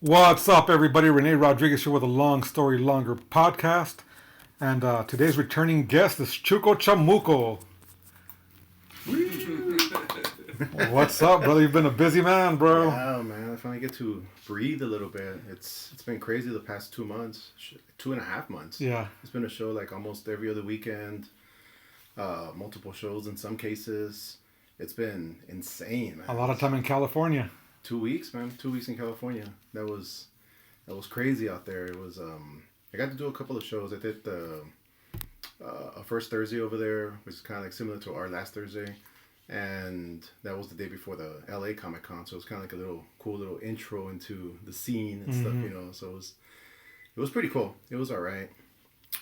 What's up, everybody? Rene Rodriguez here with a Long Story Longer podcast. And today's returning guest is Chuco Chamuco. What's up, brother? You've been a busy man, bro. Yeah, man. I finally get to breathe a little bit. It's been crazy the past 2 months, 2.5 months. Yeah. It's been a show like almost every other weekend, multiple shows in some cases. It's been insane, man. A lot of time in California. 2 weeks, man. 2 weeks in California. That was crazy out there. It was I got to do a couple of shows. I did the first Thursday over there, which is kind of like similar to our last Thursday, and that was the day before the LA Comic Con. So it was kind of like a cool little intro into the scene and stuff, you know. So it was pretty cool. It was all right.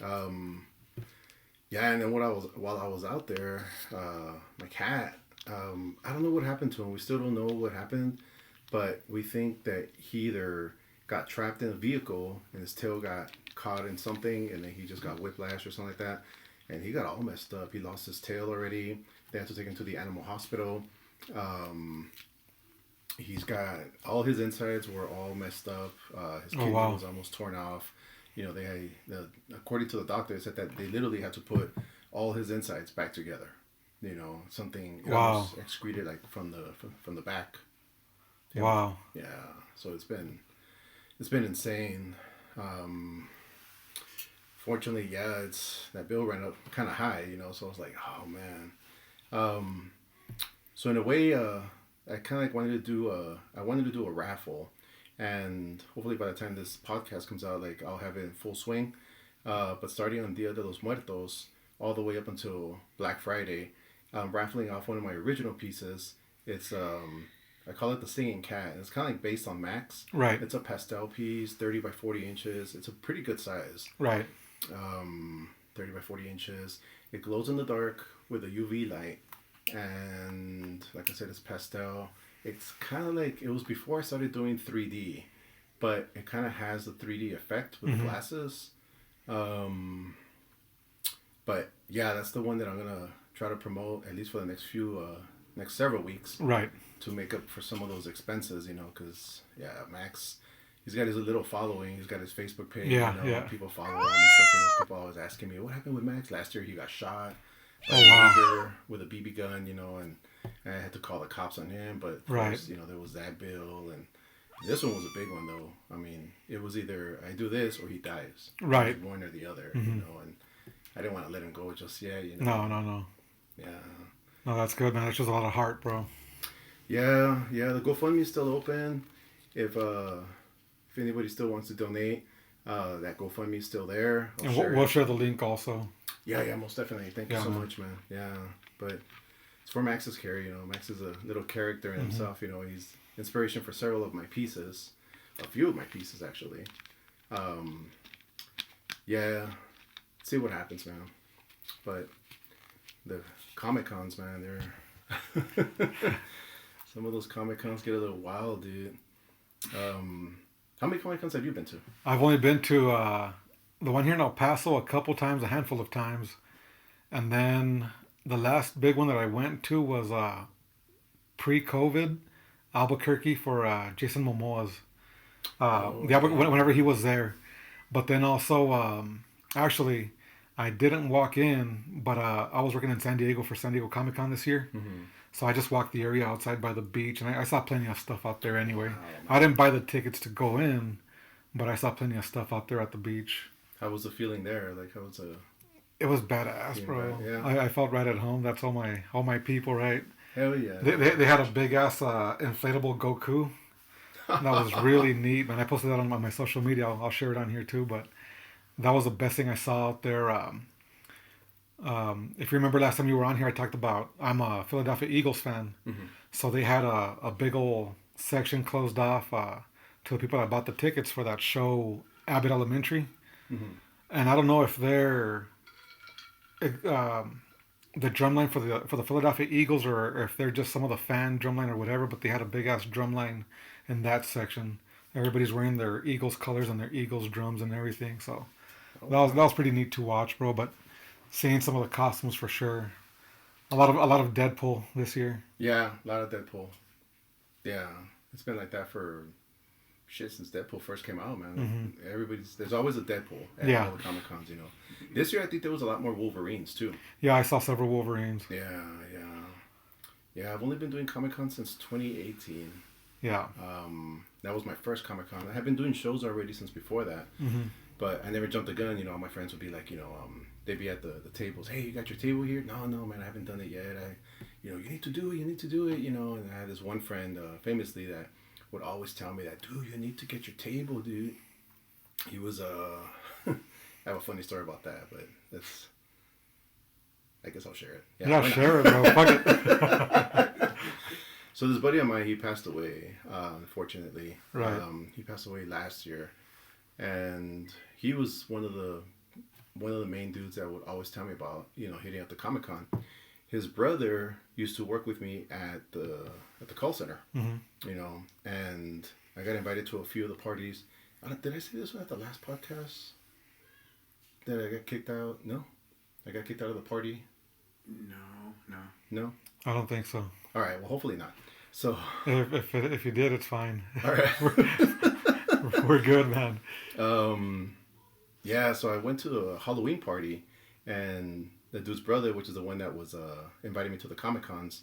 Yeah, and then while I was out there, my cat, I don't know what happened to him. We still don't know what happened, but we think that he either got trapped in a vehicle and his tail got caught in something, and then he just got whiplash or something like that, and he got all messed up. He lost his tail already. They had to take him to the animal hospital. He's got all his insides were all messed up. His kidney was almost torn off. You know, according to the doctor, they said that they literally had to put all his insides back together. You know, something almost excreted like from the back. You know? Wow. Yeah. So it's been insane. Fortunately, yeah, that bill ran up kind of high, you know. So I was like, oh man. So in a way, I kind of like wanted to do a raffle, and hopefully by the time this podcast comes out, like I'll have it in full swing. But starting on Dia de los Muertos, all the way up until Black Friday, I'm raffling off one of my original pieces. It's I call it the Singing Cat. It's kind of like based on Max. Right. It's a pastel piece, 30 by 40 inches. It's a pretty good size. Right. 30 by 40 inches. It glows in the dark with a UV light. And like I said, it's pastel. It's kind of like, it was before I started doing 3D. But it kind of has the 3D effect with the glasses. But yeah, that's the one that I'm going to try to promote, at least for the next several weeks. Right. To make up for some of those expenses, you know, because, yeah, Max, he's got his little following. He's got his Facebook page. Yeah, you know, yeah. People follow him and stuff. You know, people always asking me, what happened with Max? Last year he got shot by a neighbor with a BB gun, you know, and I had to call the cops on him. But, first, you know, there was that bill. And this one was a big one, though. I mean, it was either I do this or he dies. Right. It was one or the other, you know, and I didn't want to let him go just yet, you know. No. Yeah. No, that's good, man. That's just a lot of heart, bro. Yeah. The GoFundMe is still open. If anybody still wants to donate, that GoFundMe is still there. We'll share the link also. Yeah, most definitely. Thank you so much, man. Yeah, but it's for Max's care. You know, Max is a little character in himself. You know, he's inspiration for several of my pieces, a few of my pieces actually. Yeah, see what happens, man. But the Comic Cons, man, they're some of those Comic Cons get a little wild, dude. How many Comic Cons have you been to? I've only been to the one here in El Paso a couple times, a handful of times. And then the last big one that I went to was pre-COVID, Albuquerque for Jason Momoa's. Whenever he was there. But then also, actually, I didn't walk in, but I was working in San Diego for San Diego Comic Con this year. So I just walked the area outside by the beach, and I saw plenty of stuff out there anyway. I didn't buy the tickets to go in, but I saw plenty of stuff out there at the beach. How was the feeling there? Like, how was the... It was badass, bro. Yeah. I felt right at home. That's all my people, right? Hell yeah. They had a big-ass inflatable Goku. That was really neat, man. I posted that on my social media. I'll share it on here, too, but that was the best thing I saw out there. If you remember last time you were on here, I talked about I'm a Philadelphia Eagles fan. So they had a big old section closed off to the people that bought the tickets for that show, Abbott Elementary. And I don't know if they're the drumline for the Philadelphia Eagles or if they're just some of the fan drumline or whatever, but they had a big ass drumline in that section. Everybody's wearing their Eagles colors and their Eagles drums and everything. So that was pretty neat to watch, bro. But seeing some of the costumes for sure. A lot of Deadpool this year. Yeah, a lot of Deadpool. Yeah, it's been like that for shit, since Deadpool first came out, man. Mm-hmm. There's always a Deadpool at Yeah. all the Comic Cons, you know. This year, I think there was a lot more Wolverines too. Yeah, I saw several Wolverines. Yeah, yeah, yeah. I've only been doing Comic Con since 2018. Yeah. That was my first Comic Con. I have been doing shows already since before that, Mm-hmm. but I never jumped the gun. You know, all my friends would be like, you know, they'd be at the tables. Hey, you got your table here? No, man, I haven't done it yet. You need to do it. You know, and I had this one friend, famously, that would always tell me that, dude, you need to get your table, dude. He was I have a funny story about that, but that's. I guess I'll share it. Yeah, share it, bro. Fuck it. So this buddy of mine, he passed away, unfortunately. Right. He passed away last year, and he was one of the main dudes that would always tell me about, you know, hitting up the Comic Con. His brother used to work with me at the call center, Mm-hmm. you know, and I got invited to a few of the parties. Did I say this one at the last podcast? That I got kicked out? No, I got kicked out of the party. No. I don't think so. All right. Well, hopefully not. So. If you did, it's fine. All right. We're good, man. Yeah. So I went to a Halloween party, and the dude's brother, which is the one that was inviting me to the Comic Cons,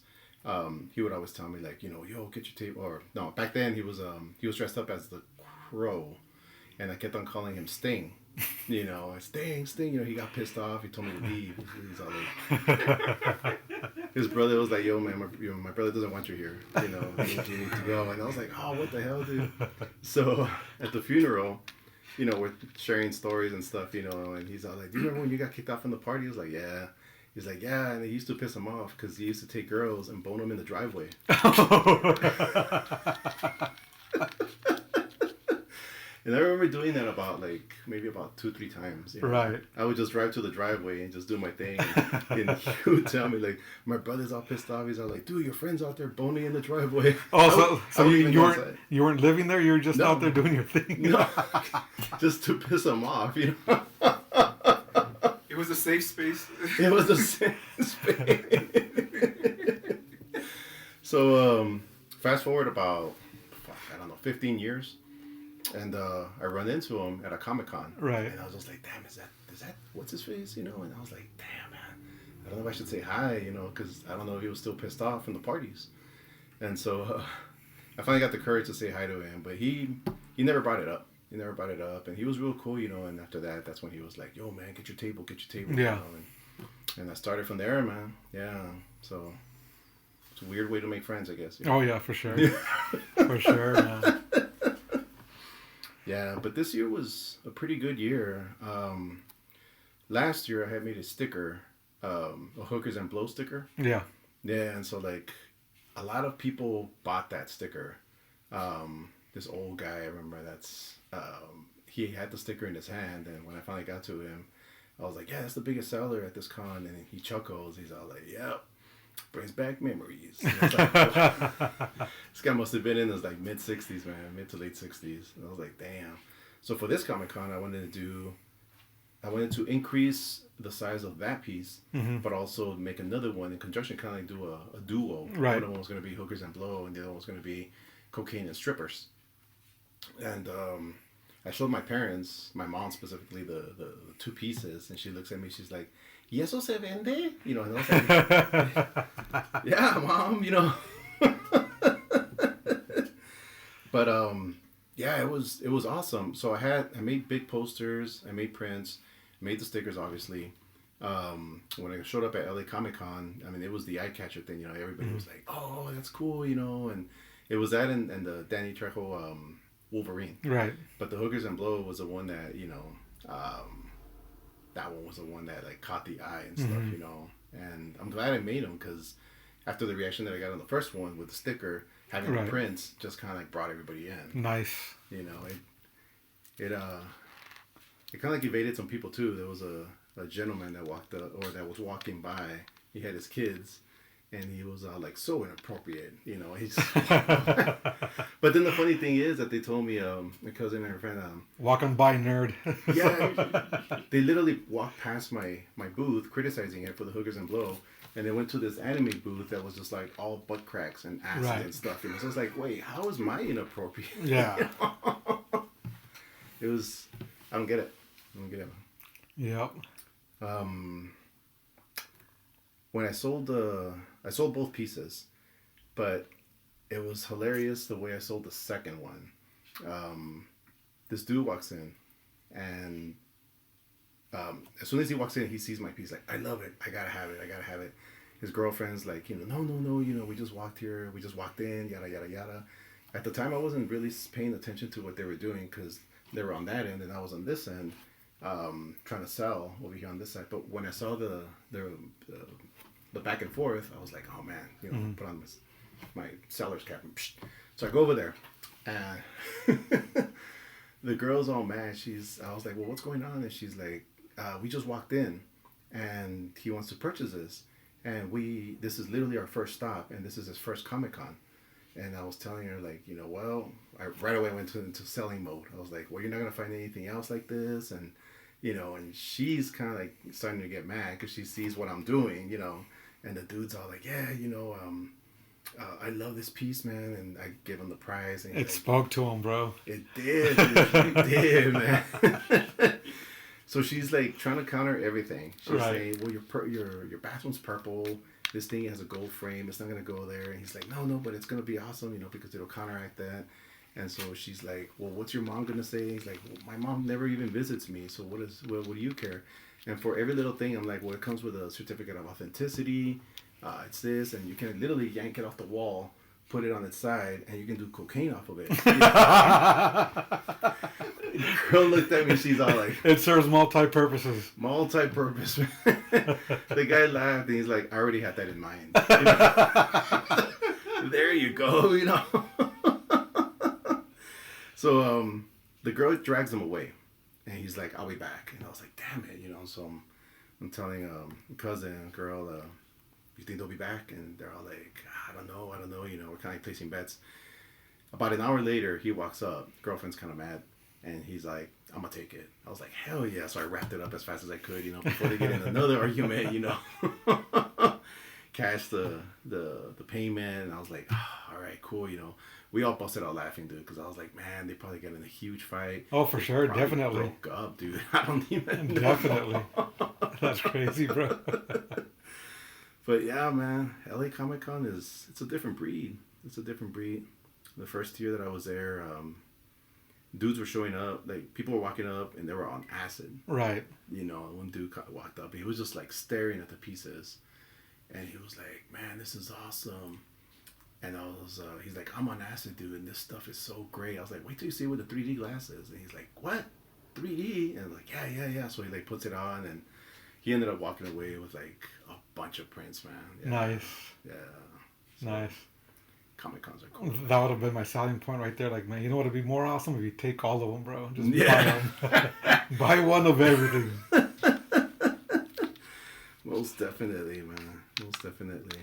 he would always tell me like, you know, yo, get your table. Or no, back then he was dressed up as the Crow, and I kept on calling him Sting. You know, Sting. You know, he got pissed off. He told me to leave. He's all like, his brother was like, yo, man, my brother doesn't want you here. You know, you need to go. And I was like, oh, what the hell, dude? So at the funeral, you know, we're sharing stories and stuff, you know, and he's all like, do you remember when you got kicked out from the party? I was like, yeah. He's like, yeah, and it used to piss him off because he used to take girls and bone them in the driveway. And I remember doing that maybe about 2-3 times. You know? Right. I would just drive to the driveway and just do my thing. And he would tell me, like, my brother's all pissed off. He's all like, dude, your friend's out there boning in the driveway. Oh, so you weren't living there? You were just out there doing your thing? No, just to piss him off, you know? It was a safe space. It was a safe space. So, fast forward about, 15 years. And I run into him at a Comic Con. Right. And I was just like, damn, is that what's his face? You know? And I was like, damn, man. I don't know if I should say hi, you know, because I don't know if he was still pissed off from the parties. And so I finally got the courage to say hi to him. But he never brought it up. And he was real cool, you know. And after that, that's when he was like, yo, man, get your table. Yeah. You know? And I started from there, man. Yeah. So it's a weird way to make friends, I guess. You know? Oh, yeah, for sure. For sure, man. Yeah, but this year was a pretty good year. Last year I had made a sticker, a Hookers and Blow sticker. Yeah. Yeah, and so like a lot of people bought that sticker. This old guy, I remember he had the sticker in his hand, and when I finally got to him, I was like, yeah, that's the biggest seller at this con, and he chuckles. He's all like, yep. Brings back memories. Like, this guy must have been in his like mid to late 60s. And I was like, damn. So for this Comic Con, I wanted to increase the size of that piece, but also make another one in conjunction, kind of like do a duo. Right. One was going to be Hookers and Blow, and the other one was going to be Cocaine and Strippers. And I showed my parents, my mom specifically, the 2 pieces, and she looks at me. She's like, ¿Y eso se vende? You know, and I was like, yeah, Mom, you know. But yeah, it was awesome. So I made big posters, I made prints, made the stickers, obviously. When I showed up at LA Comic Con, I mean, it was the eye catcher thing. You know, everybody was like, "Oh, that's cool," you know, and it was that and the Danny Trejo Wolverine. Right. But the Hookers and Blow was the one that, you know. That one was the one that like caught the eye and stuff, you know. And I'm glad I made them because after the reaction that I got on the first one with the sticker, having the prints just kind of like brought everybody in. Nice. You know, it kind of like evaded some people too. There was a gentleman that that was walking by. He had his kids, and he was like so inappropriate, you know. He's. But then the funny thing is that they told me, my cousin and her friend, walking by nerd. yeah, they literally walked past my booth, criticizing it for the Hookers and Blow, and they went to this anime booth that was just like all butt cracks and acid and stuff. And so it's like, wait, how is mine inappropriate? Yeah. You know? It was. I don't get it. Yep. When I sold both pieces, but it was hilarious the way I sold the second one. This dude walks in, and as soon as he walks in, he sees my piece. Like, I love it. I gotta have it. His girlfriend's like, no. We just walked here. We just walked in. Yada yada yada. At the time, I wasn't really paying attention to what they were doing because they were on that end and I was on this end, trying to sell over here on this side. But when I saw the back and forth, I was like, oh man, put on my seller's cap. So I go over there, and the girl's all mad. I was like, well, what's going on? And she's like, we just walked in, and he wants to purchase this, and this is literally our first stop, and this is his first Comic-Con. And I was telling her, like, well, I right away went into selling mode. I was like, well, you're not gonna find anything else like this, and and she's kind of like starting to get mad because she sees what I'm doing, and the dude's all like, yeah, I love this piece, man, and I give him the prize. And it spoke to him, bro. It did. It did, man. So she's like trying to counter everything. She's saying, well, your bathroom's purple. This thing has a gold frame. It's not going to go there. And he's like, no, but it's going to be awesome, because it'll counteract that. And so she's like, well, what's your mom going to say? He's like, well, my mom never even visits me. So what do you care? And for every little thing, I'm like, well, it comes with a certificate of authenticity. It's this. And you can literally yank it off the wall, put it on its side, and you can do cocaine off of it. Girl looked at me. She's all like, it serves multi-purposes. Multi-purpose. The guy laughed and he's like, I already had that in mind. There you go, So the girl drags him away, and he's like, I'll be back. And I was like, damn it, So I'm telling cousin, girl, you think they'll be back? And they're all like, I don't know. We're kind of like placing bets. About an hour later, he walks up. Girlfriend's kind of mad. And he's like, I'm going to take it. I was like, hell yeah. So I wrapped it up as fast as I could, before they get in another argument, Cash the payment. And I was like, oh, all right, cool, We all busted out laughing, dude, because I was like, man, they probably got in a huge fight. Oh, for sure. Definitely. Broke up, dude. I don't even know. Definitely. That's crazy, bro. But yeah, man, LA Comic Con it's a different breed. The first year that I was there, dudes were showing up, like people were walking up and they were on acid. Right. One dude walked up, he was just like staring at the pieces, and he was like, man, this is awesome. And he's like, I'm on acid, dude, and this stuff is so great. I was like, wait till you see it with the 3D glasses. And he's like, what? 3D? And I'm like, yeah. So he like puts it on, and he ended up walking away with like a bunch of prints, man. Yeah. Nice. Yeah. So, nice. Comic Cons are cool. That would have been my selling point right there. Like, man, you know what would be more awesome if you take all of them, bro. Just buy them. Buy one of everything. Most definitely, man. Most definitely.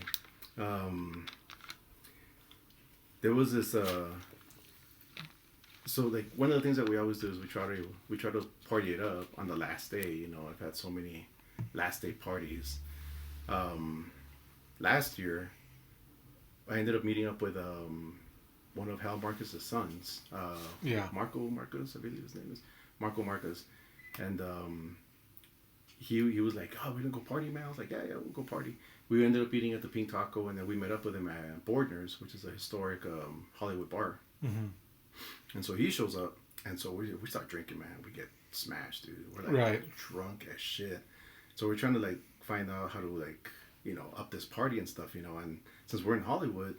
There was this. So like one of the things that we always do is we try to party it up on the last day. I've had so many last day parties. Last year, I ended up meeting up with one of Hal Marcus's sons. Marco Marcus, I believe his name is Marco Marcus, and he was like, "Oh, we're gonna go party, man." I was like, "Yeah, we'll go party." We ended up eating at the Pink Taco, and then we met up with him at Bordner's, which is a historic Hollywood bar. Mm-hmm. And so he shows up, and so we start drinking, man. We get smashed, dude. We're like drunk as shit. So we're trying to like find out how to like up this party and stuff, and since we're in Hollywood,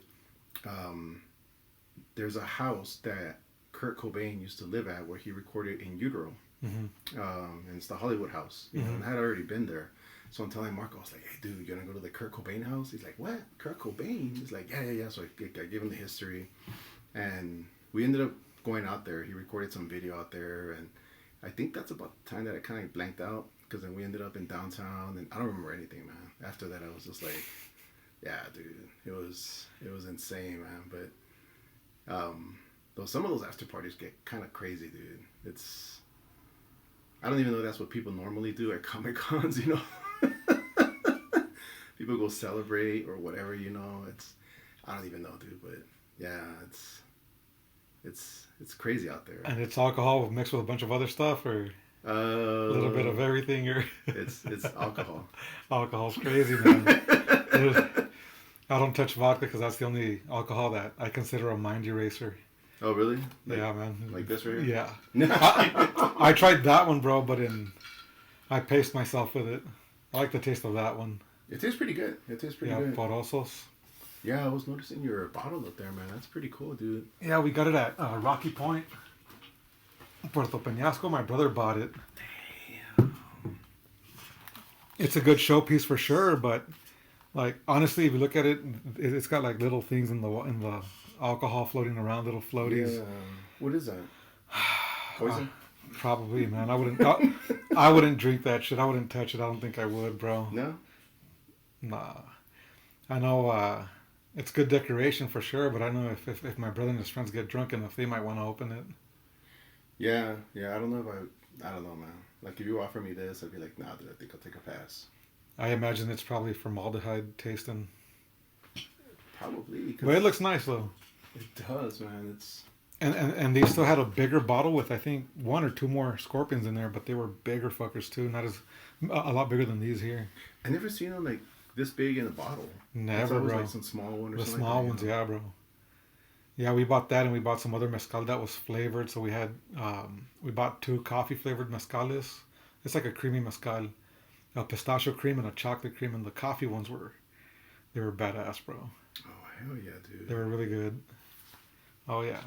there's a house that Kurt Cobain used to live at where he recorded In Utero. Mm-hmm. And it's the Hollywood house, and I had already been there. So I'm telling Marco, I was like, hey, dude, you gonna go to the Kurt Cobain house? He's like, what? Kurt Cobain? He's like, yeah. So I gave him the history, and we ended up going out there. He recorded some video out there, and I think that's about the time that I kind of blanked out, because then we ended up in downtown, and I don't remember anything, man. After that, I was just like, yeah, dude, it was insane, man. But though some of those after parties get kind of crazy, dude. I don't even know if that's what people normally do at Comic Cons, People go celebrate or whatever, I don't even know, dude. But yeah, it's crazy out there. And it's alcohol mixed with a bunch of other stuff, or a little bit of everything, or It's alcohol. alcohol's crazy, man. I don't touch vodka because that's the only alcohol that I consider a mind eraser. Oh really? Yeah, man. Like this right here? Yeah. I tried that one, bro, but I paced myself with it. I like the taste of that one. It tastes pretty good. It tastes pretty good. Porosos. Yeah, I was noticing your bottle up there, man. That's pretty cool, dude. Yeah, we got it at Rocky Point, Puerto Peñasco. My brother bought it. Damn. It's a good showpiece for sure, but like honestly, if you look at it, it's got like little things in the alcohol floating around, little floaties. Yeah. What is that? Poison? Probably, man. I wouldn't drink that shit. I wouldn't touch it. I don't think I would, bro. No? Nah. I know it's good decoration for sure, but I know if my brother and his friends get drunk enough, they might want to open it. Yeah. I don't know I don't know, man. Like if you offer me this, I'd be like, nah, dude, I think I'll take a pass. I imagine it's probably formaldehyde tasting. Probably. But it looks nice though. It does, man. It's And they still had a bigger bottle with I think 1 or 2 more scorpions in there, but they were bigger fuckers too. Not as a lot bigger than these here. I never seen them like this big in a bottle. Never, bro. Like some small one or the something. small like ones, that, yeah, bro. Yeah, we bought that and we bought some other mezcal that was flavored. So we had we bought 2 coffee flavored mezcales. It's like a creamy mezcal, a pistachio cream and a chocolate cream, and the coffee ones they were badass, bro. Oh hell yeah, dude. They were really good. Oh yeah.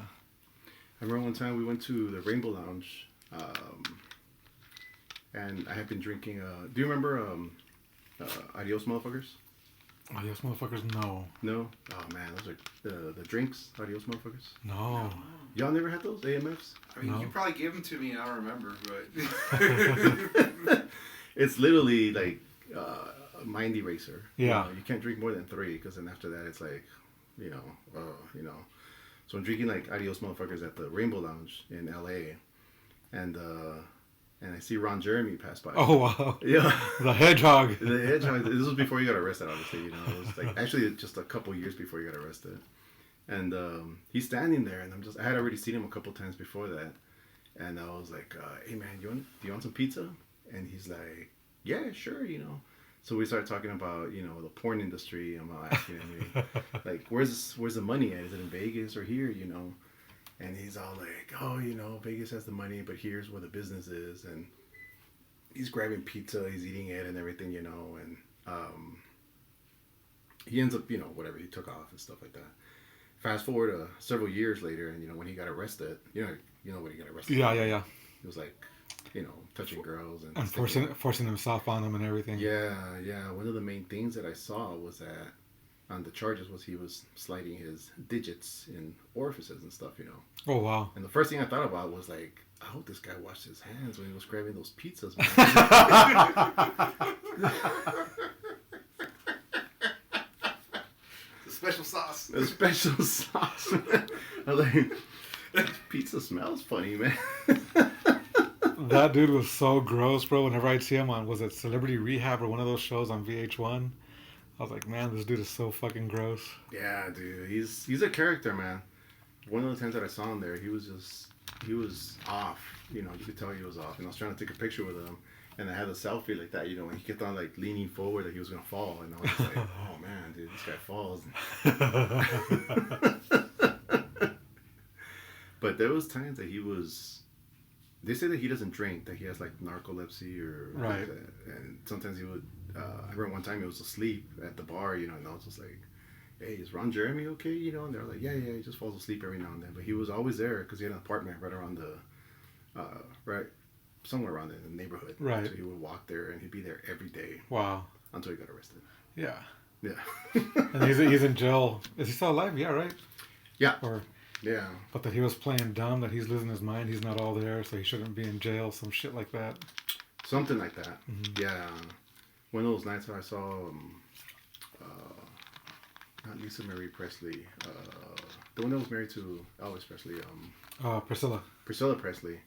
I remember one time we went to the Rainbow Lounge, and I had been drinking. Do you remember Adios Motherfuckers? Adios motherfuckers, no. No? Oh man, those are the drinks. Adios Motherfuckers. No. Y'all never had those AMFs? I mean, No. you probably gave them to me and I don't remember, but. It's literally like a mind eraser. Yeah. You can't drink more than 3 because then after that it's like, you know. So I'm drinking like Adios Motherfuckers at the Rainbow Lounge in LA, and I see Ron Jeremy pass by. Oh wow. Yeah. The hedgehog. The hedgehog. This was before he got arrested, obviously. You know, it was like actually just a couple years before he got arrested, and he's standing there, and I had already seen him a couple times before that, and I was like, "Hey man, do you want some pizza?" And he's like, "Yeah, sure," you know. So we started talking about, you know, the porn industry. I'm asking him, like, where's the money at? Is it in Vegas or here, you know? And he's all like, oh, you know, Vegas has the money, but here's where the business is. And he's grabbing pizza, he's eating it and everything, you know. And he ends up, you know, whatever, he took off and stuff like that. Fast forward several years later, and, you know, when he got arrested, you know when he got arrested. Yeah. It was like, you know, touching girls And forcing himself on them and everything. Yeah. One of the main things that I saw was that on the charges was he was sliding his digits in orifices and stuff, you know. Oh wow. And the first thing I thought about was like, I hope this guy washed his hands when he was grabbing those pizzas, man. The special sauce. A special sauce, man. I was like, pizza smells funny, man. That dude was so gross, bro. Whenever I'd see him on, was it Celebrity Rehab or one of those shows on VH1? I was like, man, this dude is so fucking gross. Yeah, dude. He's a character, man. One of the times that I saw him there, he was off. You know, you could tell he was off. And I was trying to take a picture with him, and I had a selfie like that, you know, and he kept on like leaning forward like he was gonna fall, and I was like, oh man, dude, this guy falls. But there was times that he was. They say that he doesn't drink, that he has like narcolepsy or right. Like that. And sometimes he would. I remember one time he was asleep at the bar, you know, and I was just like, "Hey, is Ron Jeremy okay?" You know, and they're like, "Yeah, he just falls asleep every now and then." But he was always there because he had an apartment right around right somewhere around in the neighborhood. Right. So he would walk there, and he'd be there every day. Wow. Until he got arrested. Yeah. Yeah. And he's in jail. Is he still alive? Yeah, right. Yeah. Or. Yeah. But that he was playing dumb, that he's losing his mind, he's not all there, so he shouldn't be in jail, some shit like that. Something like that. Mm-hmm. Yeah. One of those nights I saw, not Lisa Marie Presley, the one that was married to Elvis Presley. Priscilla. Priscilla Presley.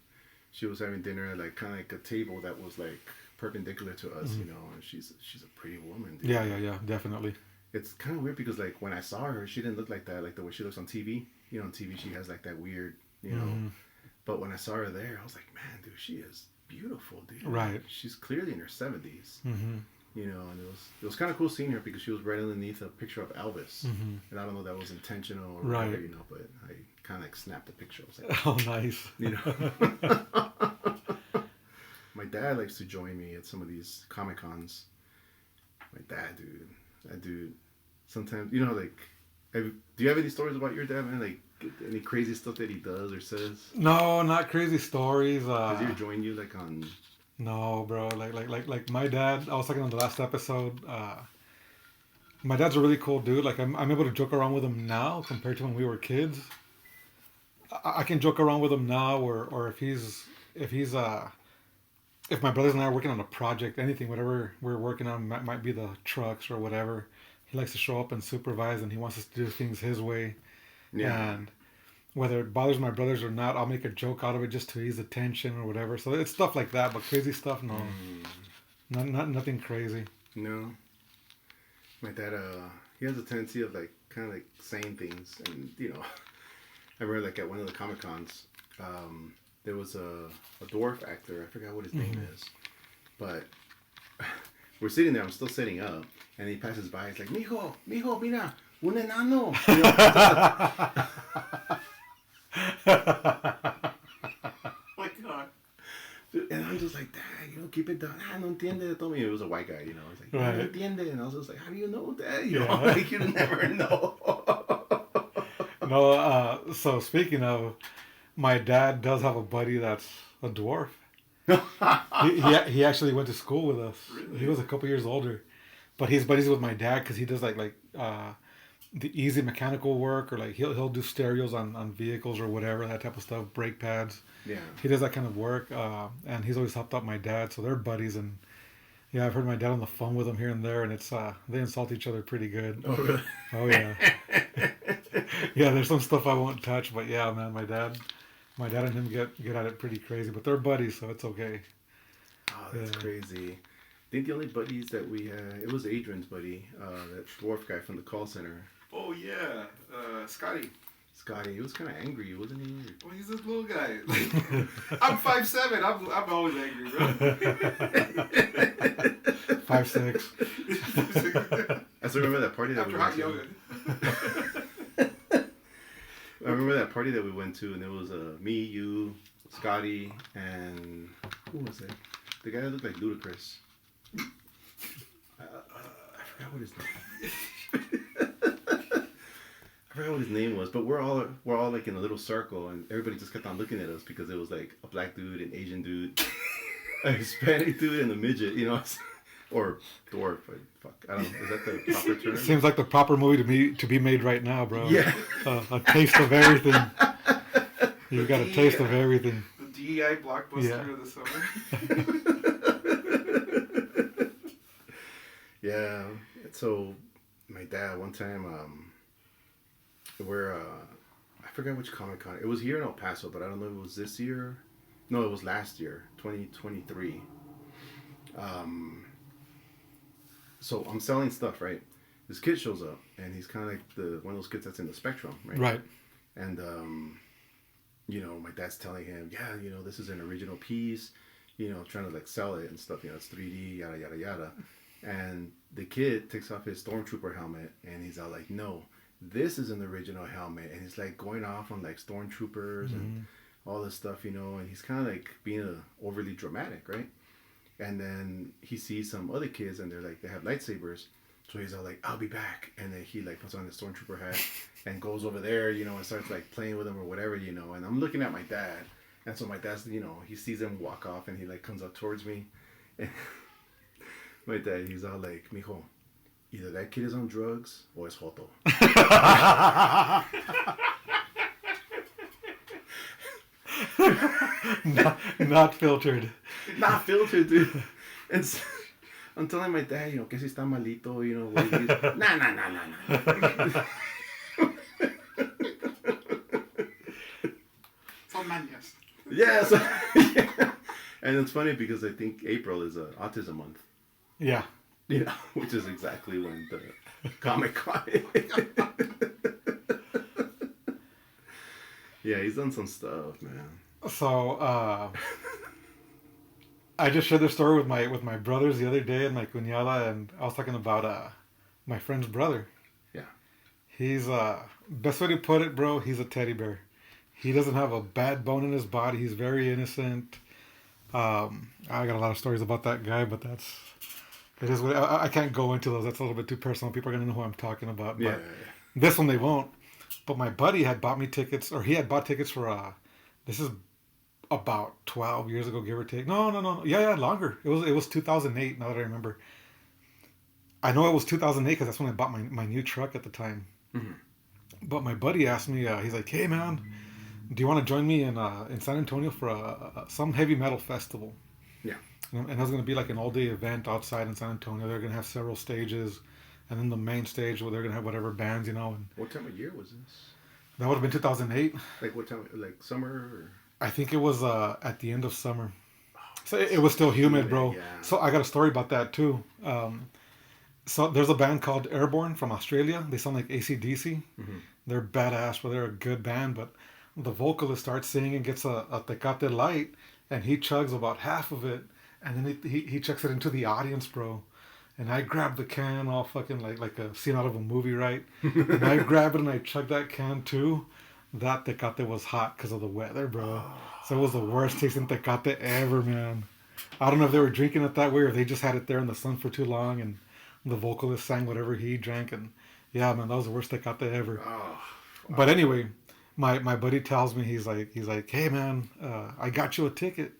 She was having dinner at like kind of like a table that was like perpendicular to us, you know, and she's a pretty woman. Dude. Yeah, definitely. It's kind of weird because like when I saw her, she didn't look like that, like the way she looks on TV. You know, on TV she has like that weird you know. But when I saw her there, I was like, man, dude, she is beautiful, dude. Right. She's clearly in her 70s. You know, and it was kind of cool seeing her because she was right underneath a picture of Elvis, and I don't know if that was intentional or whatever, you know. But I kind of like snapped the picture. I was like, oh, nice. You know. My dad likes to join me at some of these Comic Cons. My dad, dude, that dude. Sometimes, you know, like, do you have any stories about your dad, man? Like, any crazy stuff that he does or says? No, not crazy stories. Has he ever joined you, like, on? No, bro. Like my dad. I was talking on the last episode. My dad's a really cool dude. Like I'm able to joke around with him now compared to when we were kids. I can joke around with him now, or if my brothers and I are working on a project, anything, whatever we're working on, might be the trucks or whatever. He likes to show up and supervise, and he wants us to do things his way. Yeah. And whether it bothers my brothers or not, I'll make a joke out of it just to ease the tension or whatever. So it's stuff like that, but crazy stuff, no. Nothing crazy. No. My dad, he has a tendency of, like, kind of, like, saying things. And, you know, I remember, like, at one of the Comic Cons, there was a dwarf actor. I forgot what his name is. But we're sitting there. I'm still sitting up. And he passes by. He's like, Mijo, mira, un enano. You know, My God. and I'm just like, Dad, you know, keep it down. No entiende. Told me it was a white guy, you know. I was like, no entiende. And I was just like, how do you know that? You know, like, you never know. No, so speaking of, my dad does have a buddy that's a dwarf. he actually went to school with us. Really? He was a couple years older. But he's buddies with my dad because he does like the easy mechanical work, or like he'll do stereos on vehicles or whatever, that type of stuff, brake pads. Yeah. He does that kind of work, and he's always helped out my dad, so they're buddies. And yeah, I've heard my dad on the phone with him here and there, and it's they insult each other pretty good. Oh really? Oh yeah. Yeah, there's some stuff I won't touch, but yeah, man, my dad and him get at it pretty crazy, but they're buddies, so it's okay. Oh, that's crazy. I think the only buddies that we had, it was Adrian's buddy, that dwarf guy from the call center. Oh yeah, Scotty. Scotty, he was kind of angry, wasn't he? Well, he's this little guy. Like, I'm 5'7". I'm always angry, bro. 5'6". I still remember that party that we went to. I remember that party that we went to, and it was me, you, Scotty, and who was it? The guy that looked like Ludacris. I forgot what his name. I forgot what his name was, but we're all like in a little circle, and everybody just kept on looking at us because it was like a black dude, an Asian dude, a Hispanic dude, and a midget, you know, or dwarf. Fuck, I don't know. Is that the proper term? Seems like the proper movie to be made right now, bro. Yeah. A taste of everything. You got a taste of everything. The DEI blockbuster of the summer. Yeah. So my dad one time, we're I forgot which Comic Con. It was here in El Paso, but I don't know if it was this year. No, it was last year, 2023. So I'm selling stuff, right? This kid shows up, and he's kind of like one of those kids that's in the spectrum, right? Right. And you know, my dad's telling him, yeah, you know, this is an original piece, you know, trying to like sell it and stuff, you know, it's 3D, yada yada yada. And the kid takes off his stormtrooper helmet, and he's all like, no, this is an original helmet. And he's like going off on like stormtroopers and all this stuff, you know, and he's kind of like being overly dramatic, right? And then he sees some other kids, and they have lightsabers. So he's all like, I'll be back. And then he like puts on his stormtrooper hat and goes over there, you know, and starts like playing with him or whatever, you know. And I'm looking at my dad. And so my dad's, you know, he sees him walk off, and he like comes up towards me. And my dad, he's all like, mijo, either that kid is on drugs or it's Joto. Not filtered. Not filtered, dude. And so, I'm telling my dad, you know, que si está malito, you know, what he's, nah. Son mañas. Yeah, so, yeah. And it's funny because I think April is Autism Month. Yeah. You know, which is exactly when the Comic Con. Yeah, he's done some stuff, man. So I just shared this story with my brothers the other day and my cuñada, and I was talking about my friend's brother. Yeah. He's best way to put it, bro. He's a teddy bear. He doesn't have a bad bone in his body. He's very innocent. I got a lot of stories about that guy, but it is what I can't go into those. That's a little bit too personal. People are gonna know who I'm talking about. But Yeah. this one they won't. But my buddy had bought me tickets, or he had bought tickets for this is about 12 years ago, give or take. No. Yeah, longer. It was 2008. Now that I remember, I know it was 2008 because that's when I bought my new truck at the time. Mm-hmm. But my buddy asked me, he's like, "Hey man, do you want to join me in San Antonio for some heavy metal festival?" Yeah. And it was going to be like an all-day event outside in San Antonio. They're going to have several stages, and then the main stage where they're going to have whatever bands, And What time of year was this? that would have been 2008. Like what time? Like summer? Or? I think it was at the end of summer. So it was still humid, bro. Yeah. So I got a story about that too. So there's a band called Airborne from Australia. They sound like AC/DC. Mm-hmm. They're badass, but they're a good band. But the vocalist starts singing and gets a Tecate Light, and he chugs about half of it, and then he chucks it into the audience, bro. And I grabbed the can all fucking like a scene out of a movie, right? And I grab it and I chug that can too. That Tecate was hot because of the weather, bro. So it was the worst tasting Tecate ever, man. I don't know if they were drinking it that way or they just had it there in the sun for too long and the vocalist sang whatever he drank. And yeah, man, that was the worst Tecate ever. Oh, wow. But anyway, my buddy tells me, he's like, "Hey, man, I got you a ticket,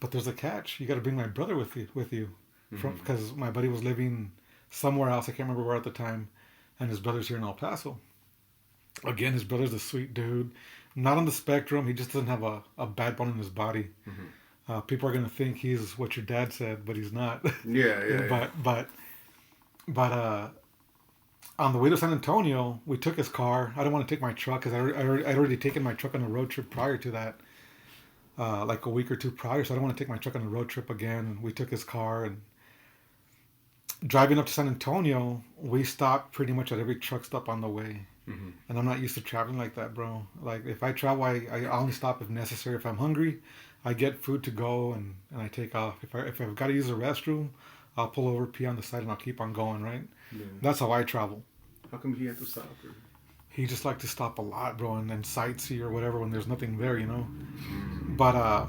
but there's a catch. You got to bring my brother with you. Because my buddy was living somewhere else. I can't remember where at the time. And his brother's here in El Paso. Again, his brother's a sweet dude. Not on the spectrum. He just doesn't have a bad bone in his body. Mm-hmm. People are going to think he's what your dad said, but he's not. Yeah. But on the way to San Antonio, we took his car. I didn't want to take my truck because I'd already taken my truck on a road trip prior to that. Like a week or two prior. So I don't want to take my truck on a road trip again. And we took his car and driving up to San Antonio, we stopped pretty much at every truck stop on the way. Mm-hmm. And I'm not used to traveling like that, bro. Like, if I travel, I only stop if necessary. If I'm hungry, I get food to go and I take off. If I've got to use the restroom, I'll pull over, pee on the side, and I'll keep on going, right? Yeah. That's how I travel. How come he had to stop? Or? He just liked to stop a lot, bro, and sightsee or whatever when there's nothing there, But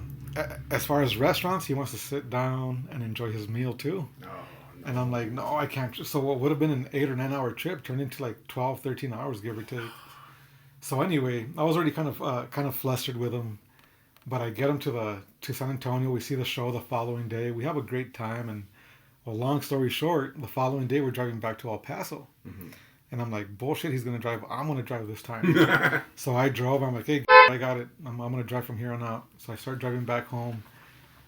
as far as restaurants, he wants to sit down and enjoy his meal, too. No. And I'm like, no, I can't. So what would have been an 8 or 9 hour trip turned into like 12, 13 hours, give or take. So anyway, I was already kind of flustered with him, but I get him to San Antonio. We see the show the following day. We have a great time, and well, long story short, the following day we're driving back to El Paso, and I'm like, bullshit, he's gonna drive. I'm gonna drive this time. So I drove. I'm like, hey, I got it. I'm gonna drive from here on out. So I start driving back home.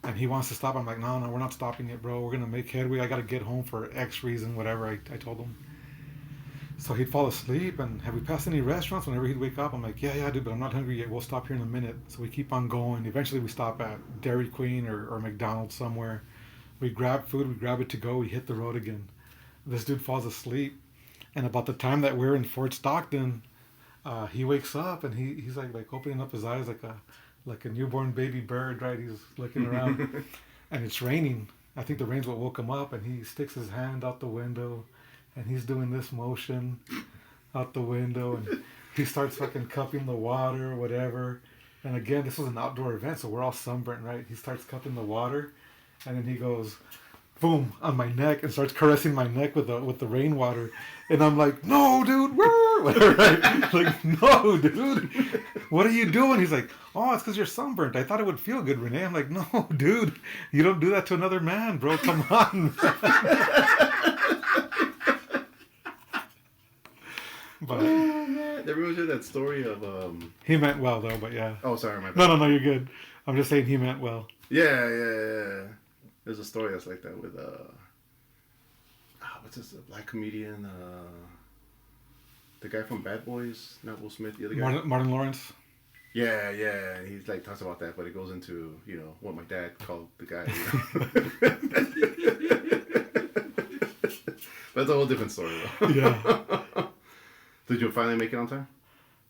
And he wants to stop. I'm like, no, we're not stopping it, bro. We're going to make headway. I got to get home for X reason, whatever I told him. So he'd fall asleep. And have we passed any restaurants? Whenever he'd wake up, I'm like, yeah, dude, but I'm not hungry yet. We'll stop here in a minute. So we keep on going. Eventually we stop at Dairy Queen or McDonald's somewhere. We grab food. We grab it to go. We hit the road again. This dude falls asleep. And about the time that we're in Fort Stockton, he wakes up and he's like opening up his eyes like a newborn baby bird, right? He's looking around, and it's raining. I think the rain's what woke him up, and he sticks his hand out the window, and he's doing this motion out the window, and he starts fucking cupping the water or whatever. And again, this was an outdoor event, so we're all sunburnt, right? He starts cupping the water, and then he goes, boom, on my neck, and starts caressing my neck with the rainwater. And I'm like, no, dude, whatever, right? Like, no, dude, what are you doing? He's like, oh, it's because you're sunburnt. I thought it would feel good, Rene. I'm like, no, dude, you don't do that to another man, bro. Come on. But oh, man. Everyone heard that story of... He meant well, though, but yeah. Oh, sorry, my bad. No, you're good. I'm just saying he meant well. Yeah. There's a story that's like that with... what's this? A black comedian? The guy from Bad Boys, not Will Smith, the other guy. Martin Lawrence. Yeah. And he like talks about that, but it goes into what my dad called the guy. That's a whole different story, though. Yeah. Did you finally make it on time?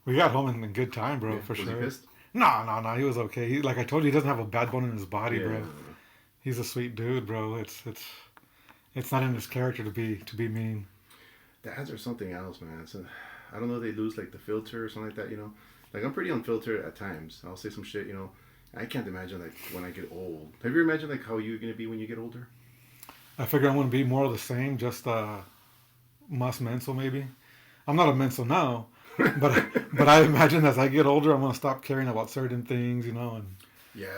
We got home in good time, bro, Yeah. for Was sure. he pissed? No, he was okay. Like I told you, he doesn't have a bad bone in his body, Yeah. bro. He's a sweet dude, bro. It's not in his character to be mean. Dads are something else, man. So, I don't know. They lose like the filter or something like that. You know, like I'm pretty unfiltered at times. I'll say some shit. You know, I can't imagine like when I get old. Have you imagined like how you're gonna be when you get older? I figure I'm gonna be more of the same, just más menso maybe. I'm not a menso now, but I imagine as I get older, I'm gonna stop caring about certain things, you know. And Yeah.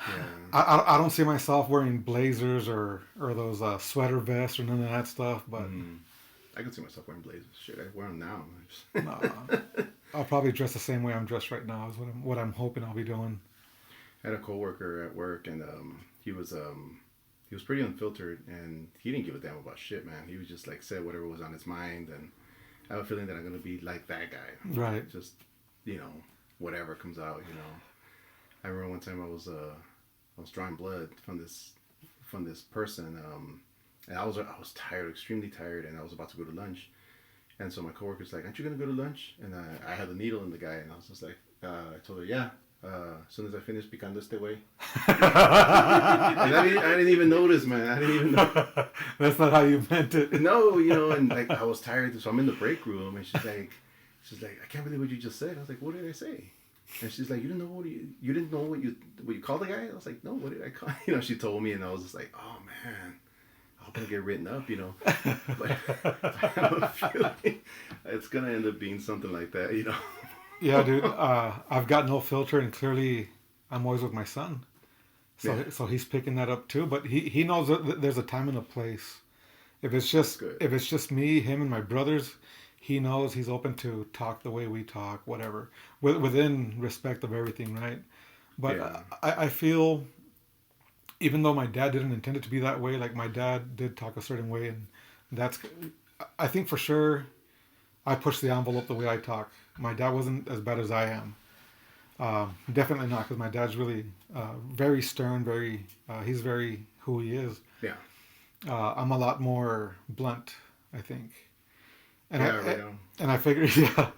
Yeah. I don't see myself wearing blazers or those sweater vests or none of that stuff. But I could see myself wearing blazers. Shit, I wear them now. nah, I'll probably dress the same way I'm dressed right now. Is what I'm hoping I'll be doing. I had a coworker at work, and he was pretty unfiltered, and he didn't give a damn about shit, man. He was just like said whatever was on his mind, and I have a feeling that I'm gonna be like that guy. Right. Just, you know, whatever comes out, you know. I remember one time I was drawing blood from this person, and I was tired, extremely tired, and I was about to go to lunch, and so my coworker's like, "Aren't you gonna go to lunch?" And I had the needle in the guy, and I was just like, I told her, "Yeah." As soon as I finish picando este way. And I didn't even notice, man. I didn't even know. That's not how you meant it. No, you know, and like I was tired, so I'm in the break room, and she's like, I can't believe what you just said. I was like, what did I say? And she's like, you didn't know what you called the guy? I was like, no, what did I call? You know, she told me, and I was just like, oh man, I'm gonna get written up, you know. But I have a feeling it's gonna end up being something like that, you know. Yeah, dude. I've got no filter, and clearly, I'm always with my son. So he's picking that up too. But he knows that there's a time and a place. If it's just me, him, and my brothers, he knows he's open to talk the way we talk, whatever, within respect of everything, right? But I feel, even though my dad didn't intend it to be that way, like my dad did talk a certain way, and I think for sure, I pushed the envelope the way I talk. My dad wasn't as bad as I am. Definitely not, because my dad's really very stern, he's very who he is. Yeah. I'm a lot more blunt, I think. And right I figure, yeah.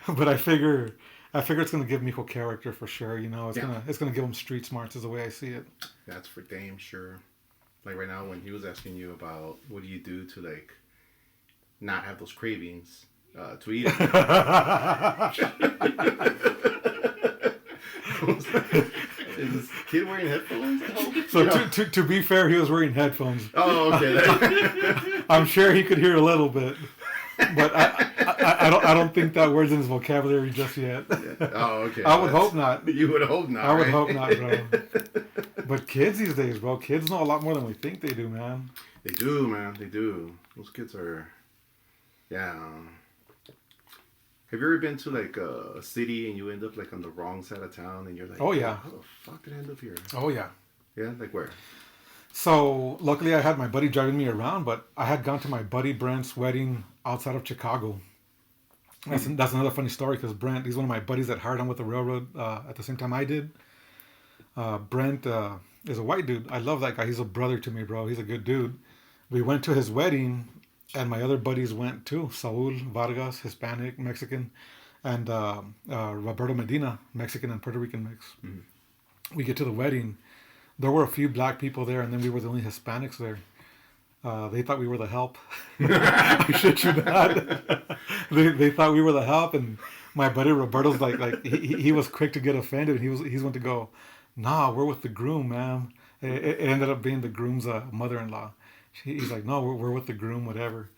But I figure it's gonna give Miko character for sure. You know, it's gonna give him street smarts, is the way I see it. That's for damn sure. Like right now, when he was asking you about what do you do to like not have those cravings to eat it. Is this kid wearing headphones? So to be fair, he was wearing headphones. Oh, okay. I'm sure he could hear a little bit, but I don't think that word's in his vocabulary just yet. Oh, okay. I would hope not. You would hope not. I would hope not, bro. But kids these days, bro, kids know a lot more than we think they do, man. They do, man. They do. Those kids are, yeah. Have you ever been to like a city and you end up like on the wrong side of town and you're like, oh yeah, how the fuck did I end up here? Oh yeah. Yeah, like where? So luckily I had my buddy driving me around, but I had gone to my buddy Brent's wedding outside of Chicago. That's another funny story, because Brent, he's one of my buddies that hired on with the railroad at the same time I did. Brent is a white dude. I love that guy. He's a brother to me, bro. He's a good dude. We went to his wedding, and my other buddies went too. Saul Vargas, Hispanic, Mexican, and Roberto Medina, Mexican and Puerto Rican mix. Mm-hmm. We get to the wedding. There were a few black people there, and then we were the only Hispanics there. They thought we were the help. I shit you not. They thought we were the help, and my buddy Roberto's like he was quick to get offended. He's went to go, nah, we're with the groom, ma'am. It ended up being the groom's mother-in-law. He's like, no, we're with the groom, whatever.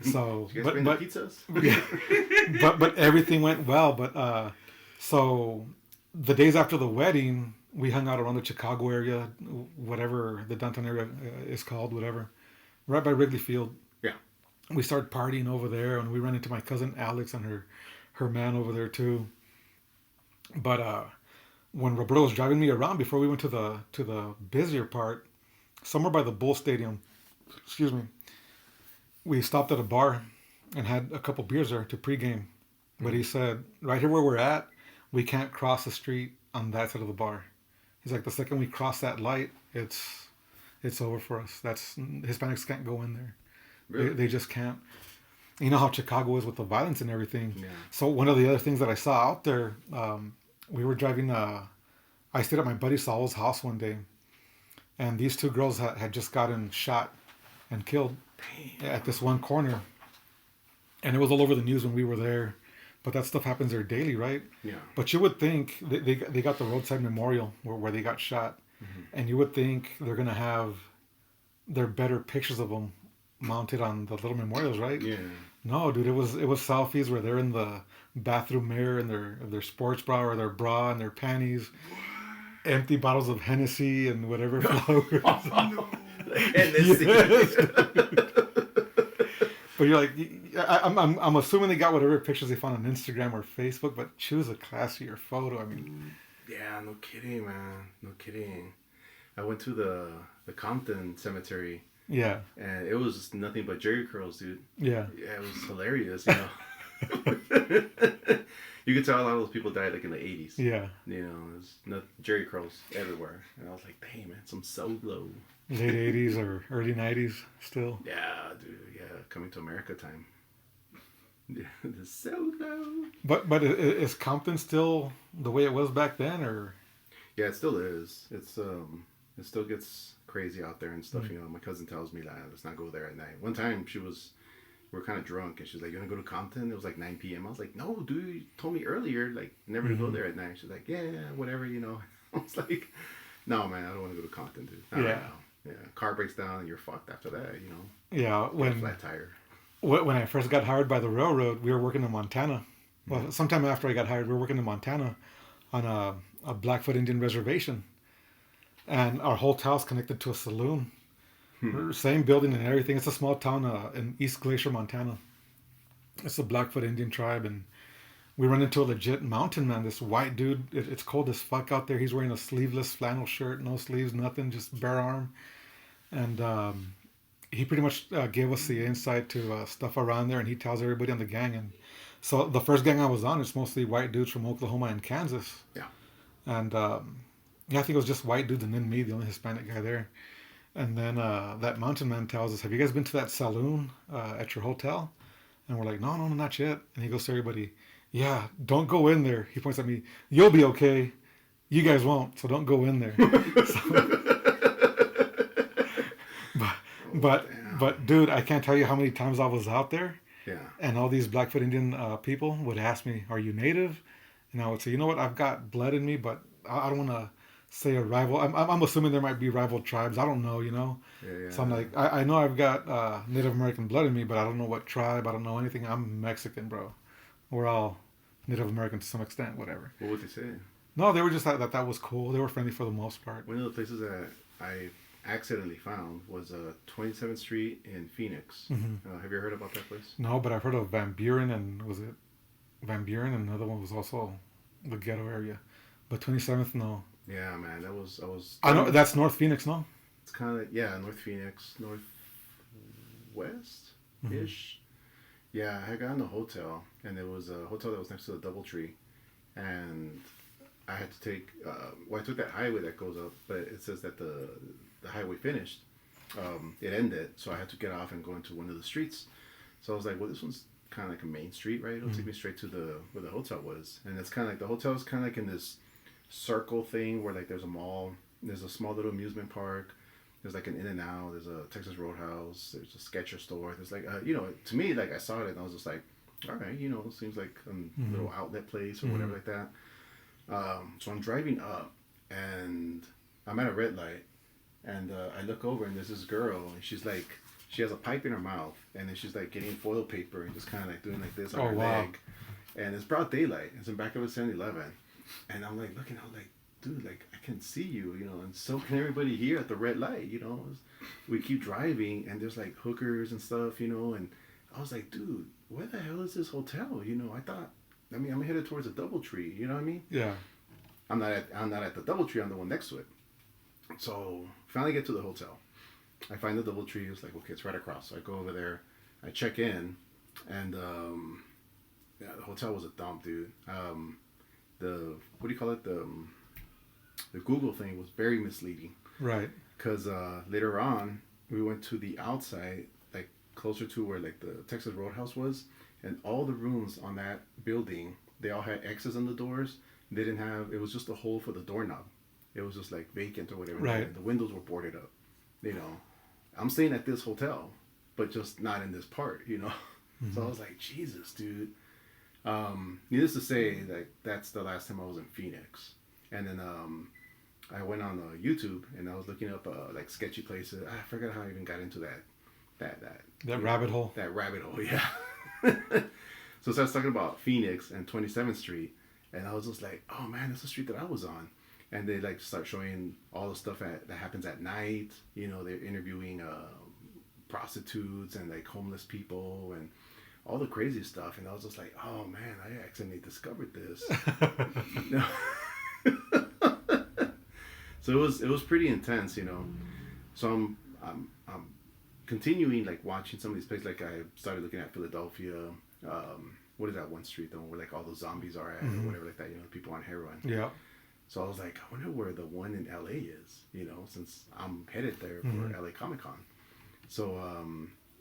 So, you guys bring the pizzas? but everything went well. But so the days after the wedding, we hung out around the Chicago area, whatever the downtown area is called, whatever, right by Wrigley Field. Yeah. We started partying over there, and we ran into my cousin Alex and her man over there too. But when Roberto was driving me around before we went to the busier part, somewhere by the Bull Stadium, excuse me, we stopped at a bar and had a couple beers there to pregame. But he said, right here where we're at, we can't cross the street on that side of the bar. He's like, the second we cross that light, it's over for us. Hispanics can't go in there. Really? They just can't. You know how Chicago is with the violence and everything. Yeah. So one of the other things that I saw out there, we were driving. I stayed at my buddy Saul's house one day, and these two girls had just gotten shot and killed at this one corner, and it was all over the news when we were there. But that stuff happens there daily, right? Yeah. But you would think they got the roadside memorial where they got shot, and you would think they're gonna have their better pictures of them mounted on the little memorials, right? Yeah. No, dude, it was selfies where they're in the bathroom mirror in their sports bra or their bra and their panties, empty bottles of Hennessy and whatever flowers. Hennessy. Yes. But you're like, I'm assuming they got whatever pictures they found on Instagram or Facebook, but choose a classier photo. I mean, Yeah, no kidding, man. No kidding. I went to the Compton cemetery, yeah, and it was just nothing but Jerry curls, dude. yeah, Yeah, it was hilarious, you know. You could tell a lot of those people died like in the 80s. yeah. You know, there's no Jerry curls everywhere. And I was like, damn, man, some solo. Late '80s or early '90s still. Yeah, dude, yeah, coming to America time. Yeah, the solo. But is Compton still the way it was back then, or? Yeah, it still is. It still gets crazy out there and stuff. You know, my cousin tells me that let's not go there at night. One time we were kind of drunk and she's like, "You wanna go to Compton?" It was like 9 p.m. I was like, "No, dude, you told me earlier, like never to go there at night." She's like, "Yeah, whatever, you know." I was like, "No, man, I don't want to go to Compton, dude. Not right now. Yeah, car breaks down and you're fucked after that, you know." Yeah, Get a flat tire. when I first got hired by the railroad, we were working in Montana. Well, sometime after I got hired, we were working in Montana on a Blackfoot Indian reservation, and our hotel's connected to a saloon. Same building and everything. It's a small town in East Glacier, Montana. It's a Blackfoot Indian tribe, and we run into a legit mountain man. This white dude. It's cold as fuck out there. He's wearing a sleeveless flannel shirt, no sleeves, nothing, just bare arm, and he pretty much gave us the insight to stuff around there, and he tells everybody on the gang. And so the first gang I was on, it's mostly white dudes from Oklahoma and Kansas. Yeah. And yeah, I think it was just white dudes and then me, the only Hispanic guy there. And then that mountain man tells us, "Have you guys been to that saloon at your hotel?" And we're like, "No, no, no, not yet." And he goes to everybody, "Yeah, don't go in there." He points at me, "You'll be okay. You guys won't, so don't go in there." But dude, I can't tell you how many times I was out there. Yeah. And all these Blackfoot Indian people would ask me, "Are you native?" And I would say, "You know what? I've got blood in me, but I don't want to say a rival. I'm assuming there might be rival tribes. I don't know, you know." Yeah. So I'm like, I know I've got Native American blood in me, but I don't know what tribe. I don't know anything. I'm Mexican, bro. We're all Native American to some extent, whatever. What would they say? No, they were just that was cool. They were friendly for the most part. One of the places that I accidentally found was 27th Street in Phoenix. Have you heard about that place? No, but I've heard of Van Buren, and was it Van Buren? And another one was also the ghetto area. But 27th, no. Yeah, man, I was. I know that's North Phoenix, no? It's kind of North Phoenix, northwest ish. Yeah, I got in a hotel, and it was a hotel that was next to the DoubleTree, and I had to take. I took that highway that goes up, but it says that the highway finished. It ended, so I had to get off and go into one of the streets. So I was like, well, this one's kind of like a main street, right? It'll take me straight to where the hotel was, and it's kind of like the hotel is kind of like in this circle thing where like there's a mall, there's a small little amusement park, there's like an In-N-Out, there's a Texas Roadhouse, there's a Skechers store, there's like you know, to me, like I saw it and I was just like, all right, you know, it seems like a little outlet place or whatever like that. So I'm driving up and I'm at a red light, and I look over and there's this girl, and she's like, she has a pipe in her mouth, and then she's like getting foil paper and just kind of like doing like this on her leg, and it's broad daylight. It's in back of a 7-Eleven. And I'm like looking, I'm like, dude, like I can see you, you know, and so can everybody here at the red light, you know. We keep driving, and there's like hookers and stuff, you know, and I was like, dude, where the hell is this hotel? You know, I'm headed towards a DoubleTree, you know what I mean? Yeah. I'm not at the DoubleTree, I'm the one next to it. So finally get to the hotel. I find the DoubleTree. It's like, okay, it's right across. So I go over there, I check in, and the hotel was a dump, dude. The what do you call it? The Google thing was very misleading. Right. Because later on we went to the outside, like closer to where like the Texas Roadhouse was, and all the rooms on that building, they all had X's on the doors. They didn't have. It was just a hole for the doorknob. It was just like vacant or whatever. Right. The windows were boarded up. I'm staying at this hotel, but just not in this part. Mm-hmm. So I was like, Jesus, dude. Needless to say, like that's the last time I was in Phoenix, and then I went on YouTube and I was looking up like sketchy places. I forgot how I even got into that rabbit hole. That rabbit hole, yeah. So I was talking about Phoenix and 27th Street, and I was just like, oh man, that's the street that I was on. And they like start showing all the stuff that happens at night. They're interviewing prostitutes and like homeless people and all the crazy stuff. And I was just like, oh man, I accidentally discovered this. So it was pretty intense, So I'm continuing like watching some of these places. Like I started looking at Philadelphia. What is that one street though where like all those zombies are at or whatever like that? People on heroin. Yeah. So I was like, I wonder where the one in LA is. Since I'm headed there for LA Comic Con. So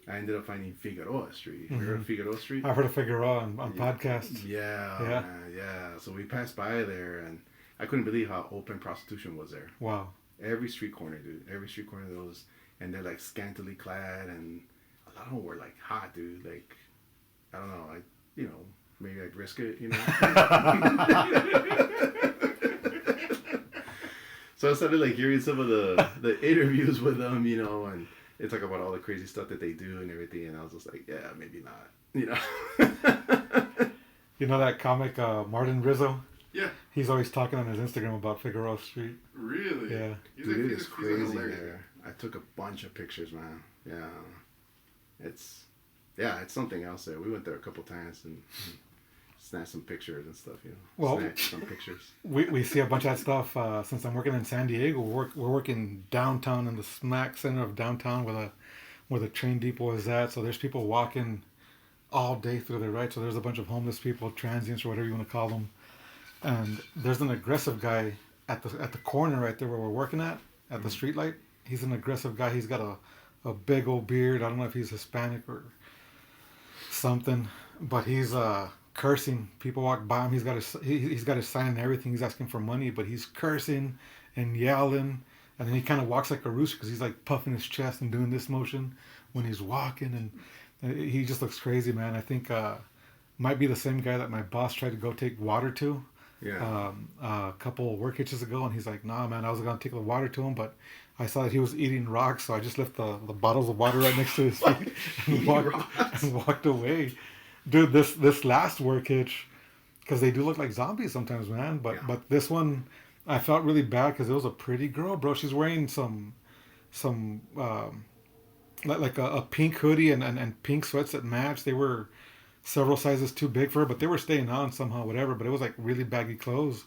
I ended up finding Figueroa Street. You heard of Figueroa Street? I've heard of Figueroa on podcasts. Yeah. So we passed by there, and I couldn't believe how open prostitution was there. Wow. Every street corner, dude. Every street corner of those, and they're like scantily clad, and a lot of them were like hot, dude. Like, I don't know, maybe I'd risk it, So I started like hearing some of the interviews with them, and they talk about all the crazy stuff that they do and everything, and I was just like, yeah, maybe not, You know that comic Martin Rizzo? Yeah. He's always talking on his Instagram about Figueroa Street. Really? Yeah. Dude, it is crazy there. I took a bunch of pictures, man. Yeah. It's something else there. We went there a couple times and snatched some pictures and stuff, Well, snatched some pictures. We see a bunch of that stuff since I'm working in San Diego. We're working downtown in the smack center of downtown where the train depot is at. So there's people walking all day through there, right? So there's a bunch of homeless people, transients or whatever you want to call them. And there's an aggressive guy at the corner right there where we're working at the street light. He's an aggressive guy. He's got a big old beard. I don't know if he's Hispanic or something, but he's cursing. People walk by him. He's got his sign and everything. He's asking for money, but he's cursing and yelling. And then he kind of walks like a rooster because he's like puffing his chest and doing this motion when he's walking, and he just looks crazy, man. I think might be the same guy that my boss tried to go take water to. Yeah. A couple of work hitches ago, and he's like, nah, man, I was gonna take the water to him, but I saw that he was eating rocks, so I just left the bottles of water right next to his feet and walked away. Dude, this last work hitch, because they do look like zombies sometimes, man. But this one, I felt really bad because it was a pretty girl, bro. She's wearing some like a pink hoodie and pink sweats that match. They were several sizes too big for her, but they were staying on somehow, whatever. But it was like really baggy clothes,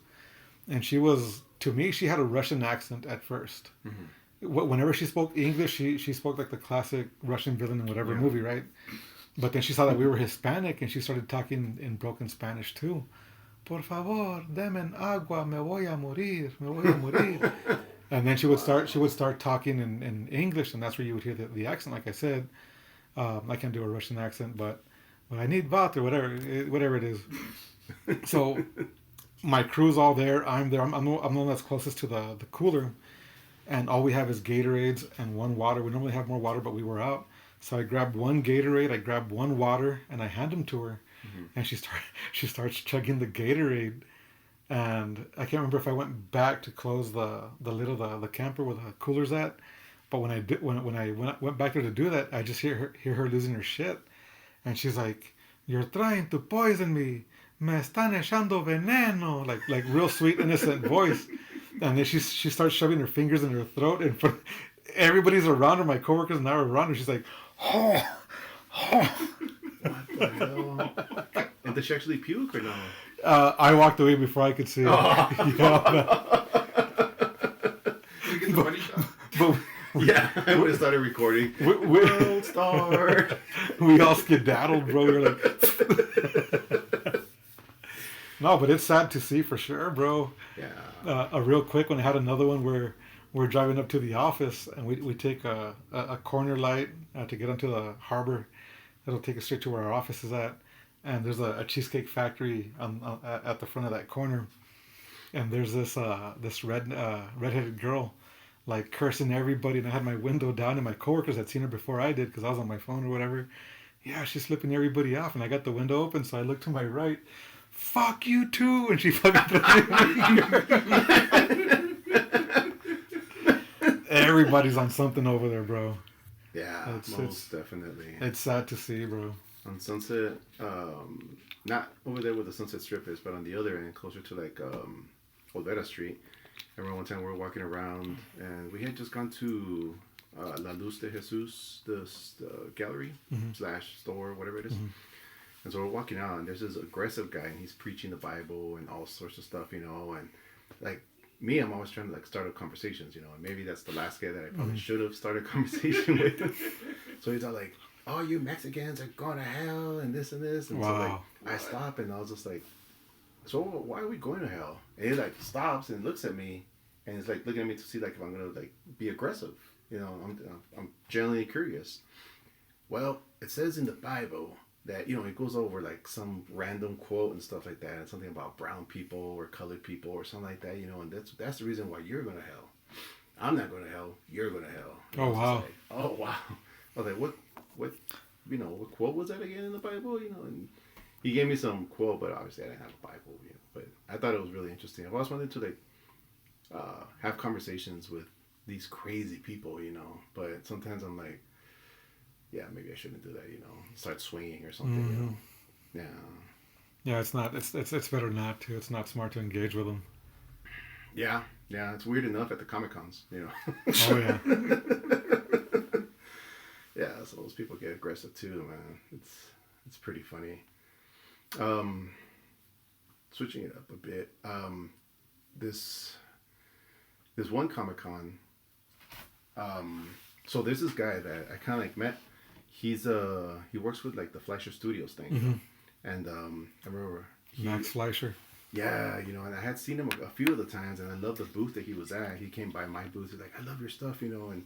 and she was, to me, she had a Russian accent at first. Whenever she spoke English, she spoke like the classic Russian villain in whatever movie, right? But then she saw that we were Hispanic, and she started talking in broken Spanish too. Por favor, deme agua, me voy a morir, me voy a morir. And then she would start talking in English, and that's where you would hear the accent. Like I said, I can't do a Russian accent, but I need water, whatever it is. So my crew's all there. I'm there. I'm the one that's closest to the cooler, and all we have is Gatorades and one water. We normally have more water, but we were out. So I grabbed one Gatorade, I grabbed one water, and I hand them to her, and she starts chugging the Gatorade, and I can't remember if I went back to close the lid of the camper where the cooler's at, but when I went back there to do that, I just hear her losing her shit, and she's like, "You're trying to poison me, me están echando veneno," like real sweet innocent voice, and then she starts shoving her fingers in her throat, and everybody's around her, my coworkers and I are around her. She's like, oh. What the hell? And did she actually puke or no? I walked away before I could see it. Did you get the money shot? But Yeah, I would have started recording. World star. We all skedaddled, bro. We were like, no, but it's sad to see for sure, bro. Yeah. A real quick one. I had another one where we're driving up to the office, and we take a corner light to get onto the harbor. It'll take us straight to where our office is at. And there's a cheesecake factory at the front of that corner. And there's this redheaded girl, like cursing everybody. And I had my window down, and my coworkers had seen her before I did because I was on my phone or whatever. Yeah, she's flipping everybody off, and I got the window open, so I looked to my right. Fuck you too, and she fucking everybody's on something over there, bro. Yeah, most definitely. It's sad to see, bro. On Sunset, not over there where the Sunset Strip is, but on the other end, closer to like Olvera Street. I remember one time we were walking around, and we had just gone to La Luz de Jesus, the gallery slash store, whatever it is. And so we're walking out, and there's this aggressive guy, and he's preaching the Bible and all sorts of stuff, you know. And like me, I'm always trying to like start up conversations, you know. And maybe that's the last guy that I probably should have started a conversation with. So he's all like, "Oh, you Mexicans are going to hell," and this and this. And so like I stop, and I was just like, "So why are we going to hell?" And he like stops and looks at me, and he's like looking at me to see like if I'm gonna like be aggressive. You know, I'm genuinely curious. Well, it says in the Bible that, you know, it goes over like some random quote and stuff like that, and something about brown people or colored people or something like that, you know, and that's the reason why you're going to hell. I'm not going to hell. You're going to hell. Oh wow. Like, oh wow. I was like, what, you know, what quote was that again in the Bible? You know, and he gave me some quote, but obviously I didn't have a Bible, you know. But I thought it was really interesting. I've always wanted to like have conversations with these crazy people, you know. But sometimes I'm like, yeah, maybe I shouldn't do that, you know. Start swinging or something, you know. Yeah. Yeah, it's not. It's better not to. It's not smart to engage with them. Yeah, yeah. It's weird enough at the Comic Cons, you know. Oh yeah. Yeah, so those people get aggressive too, man. It's pretty funny. Switching it up a bit. This one Comic Con. So there's this guy that I kind of like met. He works with like the Fleischer Studios thing, you know? And I remember Max Fleischer. Yeah, you know, and I had seen him a few of the times, and I loved the booth that he was at. He came by my booth. He's like, "I love your stuff," you know, and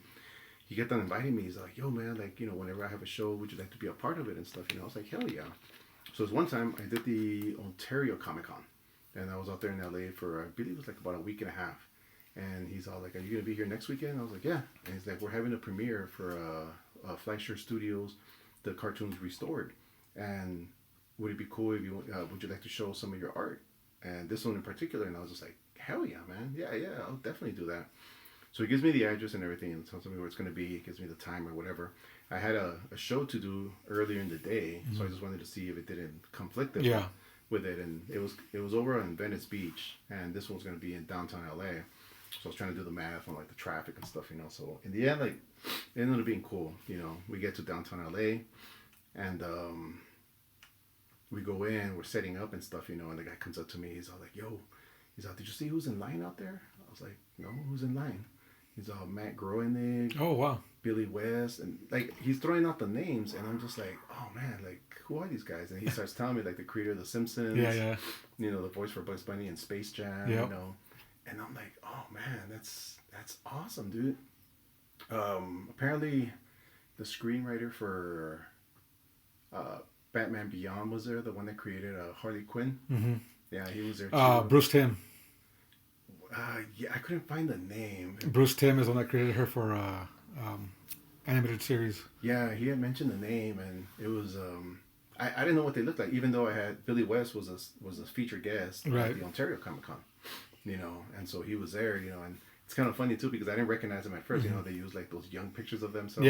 he kept on inviting me. He's like, "Yo, man, like, you know, whenever I have a show, would you like to be a part of it and stuff?" You know, I was like, "Hell yeah!" So this one time I did the Ontario Comic Con, and I was out there in LA for I believe it was like about a week and a half. And he's all like, "Are you gonna be here next weekend?" I was like, "Yeah." And he's like, "We're having a premiere for Fleischer Studios, the cartoons restored, and would it be cool if you would you like to show some of your art?" And this one in particular, and I was just like, "Hell yeah, man! Yeah, I'll definitely do that." So he gives me the address and everything, and tells me where it's gonna be. He gives me the time or whatever. I had a show to do earlier in the day, so I just wanted to see if it didn't conflict with it, and it was over on Venice Beach, and this one's gonna be in downtown LA. So I was trying to do the math on like the traffic and stuff, you know. So in the end, like, it ended up being cool. You know, we get to downtown LA, and we go in, we're setting up and stuff, you know. And the guy comes up to me. He's all like, "Yo," he's all, "Did you see who's in line out there?" I was like, "No, who's in line?" He's all, "Matt Groening." Oh wow. Billy West, and like he's throwing out the names, and I'm just like, "Oh man, like who are these guys?" And he starts telling me like the creator of The Simpsons, Yeah. You know, the voice for Bugs Bunny and Space Jam, you know. And I'm like, "Oh man, that's awesome, dude." Apparently, the screenwriter for Batman Beyond was there, the one that created Harley Quinn. Mm-hmm. Yeah, he was there too. Bruce Timm. Yeah, I couldn't find the name. Bruce Timm is the one that created her for animated series. Yeah, he had mentioned the name, and it was I didn't know what they looked like, even though I had Billy West was a featured guest at the Ontario Comic Con. You know, and so he was there, you know, and it's kind of funny too because I didn't recognize him at first. You know, they use like those young pictures of themselves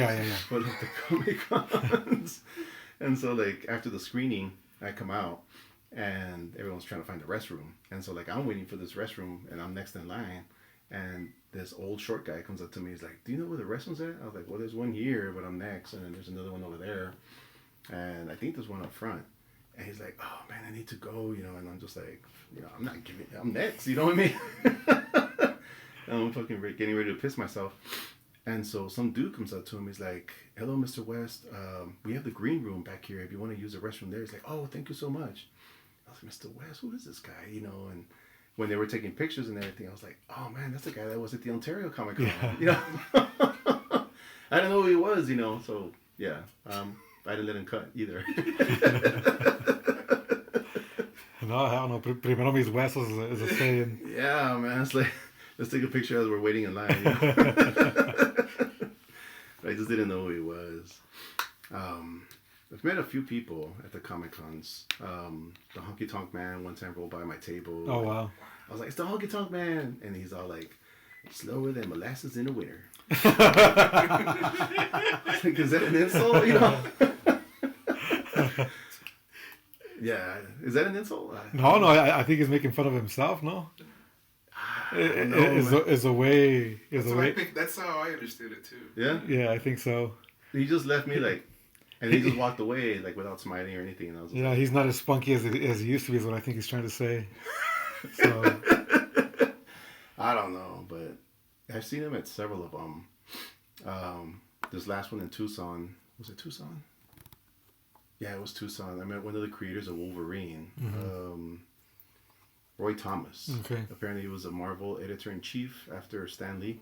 for like the Comic Cons. And so like after the screening, I come out and everyone's trying to find the restroom, and so like I'm waiting for this restroom and I'm next in line, and this old short guy comes up to me. He's like, "Do you know where the restroom's at?" I was like, "Well, there's one here, but I'm next, and then there's another one over there, and I think there's one up front." And he's like, "Oh man, I need to go," you know, and I'm just like, you know, I'm next, you know what I mean? And I'm fucking getting ready to piss myself. And so some dude comes up to him. He's like, "Hello, Mr. West. We have the green room back here. If you want to use the restroom there." He's like, "Oh, thank you so much." I was like, "Mr. West, who is this guy?" You know, and when they were taking pictures and everything, I was like, oh man, that's the guy that was at the Ontario Comic Con. Yeah. You know, I didn't know who he was. You know, so yeah, I didn't let him cut either. No, hell no. Primero mis huesos is a saying. Yeah, man. It's like, let's take a picture as we're waiting in line. You know? I just didn't know who he was. I've met a few people at the Comic Cons. The Honky Tonk Man one time rolled by my table. Oh, wow. I was like, it's the Honky Tonk Man. And he's all like, slower than molasses in the winter. Like, is that an insult? You know? Yeah. Is that an insult? No, I think he's making fun of himself, no? Is a way. That's how I understood it too. Yeah? Yeah, I think so. He just left me like, and he just walked away like without smiling or anything. And I was Yeah, like, he's not as spunky as he used to be, is what I think he's trying to say. So, I don't know, but I've seen him at several of them. This last one in Tucson. Was it Tucson? Yeah, it was Tucson. I met one of the creators of Wolverine, Roy Thomas. Okay. Apparently he was a Marvel editor-in-chief after Stan Lee.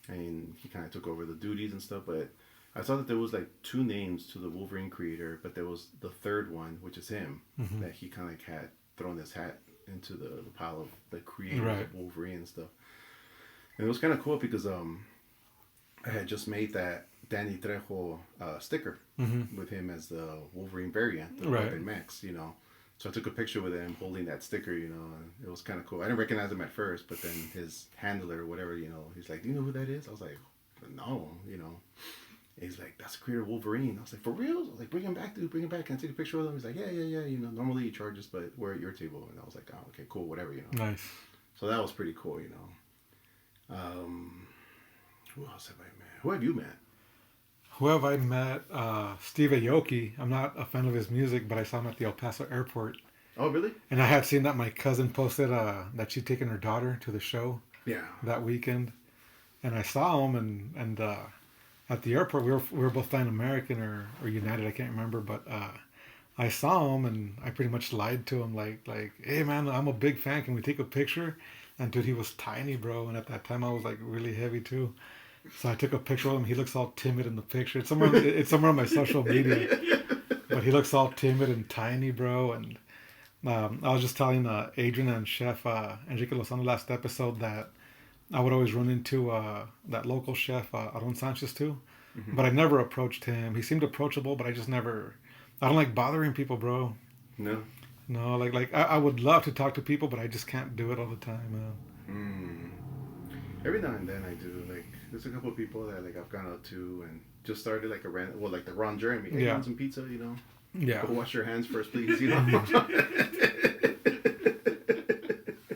And he kind of took over the duties and stuff, but I saw that there was like 2 names to the Wolverine creator, but there was the third one, which is him, that he kind of had thrown his hat into the pile of the creators of Wolverine and stuff. And it was kind of cool because I had just made that Danny Trejo sticker with him as the Wolverine variant, the Weapon Max, you know. So I took a picture with him holding that sticker, you know, and it was kind of cool. I didn't recognize him at first, but then his handler or whatever, you know, he's like, do you know who that is? I was like, no, you know. And he's like, that's the creator of Wolverine. I was like, for real? I was like, bring him back, dude, bring him back. Can I take a picture with him? He's like, yeah, you know, normally he charges, but we're at your table. And I was like, oh, okay, cool, whatever, you know. nice. So that was pretty cool, you know. Who else have I met? Who have you met? Who have I met? Steve Aoki. I'm not a fan of his music, but I saw him at the El Paso airport. Oh, really? And I had seen that my cousin posted that she'd taken her daughter to the show that weekend. And I saw him, and at the airport, we were both flying American or United, I can't remember, but I saw him, and I pretty much lied to him, like, hey, man, I'm a big fan. Can we take a picture? And, dude, he was tiny, bro. And at that time, I was, like, really heavy, too. So I took a picture of him. He looks all timid in the picture. It's somewhere on my social media. But he looks all timid and tiny, bro. And I was just telling Adrian and Chef Enrique Lozano last episode that I would always run into that local chef, Aaron Sanchez, too. But I never approached him. He seemed approachable, but I just never... I don't like bothering people, bro. No? No, like I would love to talk to people, but I just can't do it all the time, man. Every now and then I do. Like, there's a couple of people that like I've gone out to and just started like like the Ron Jeremy. Hey, you want some pizza, you know? Yeah. Go wash your hands first, please, you know?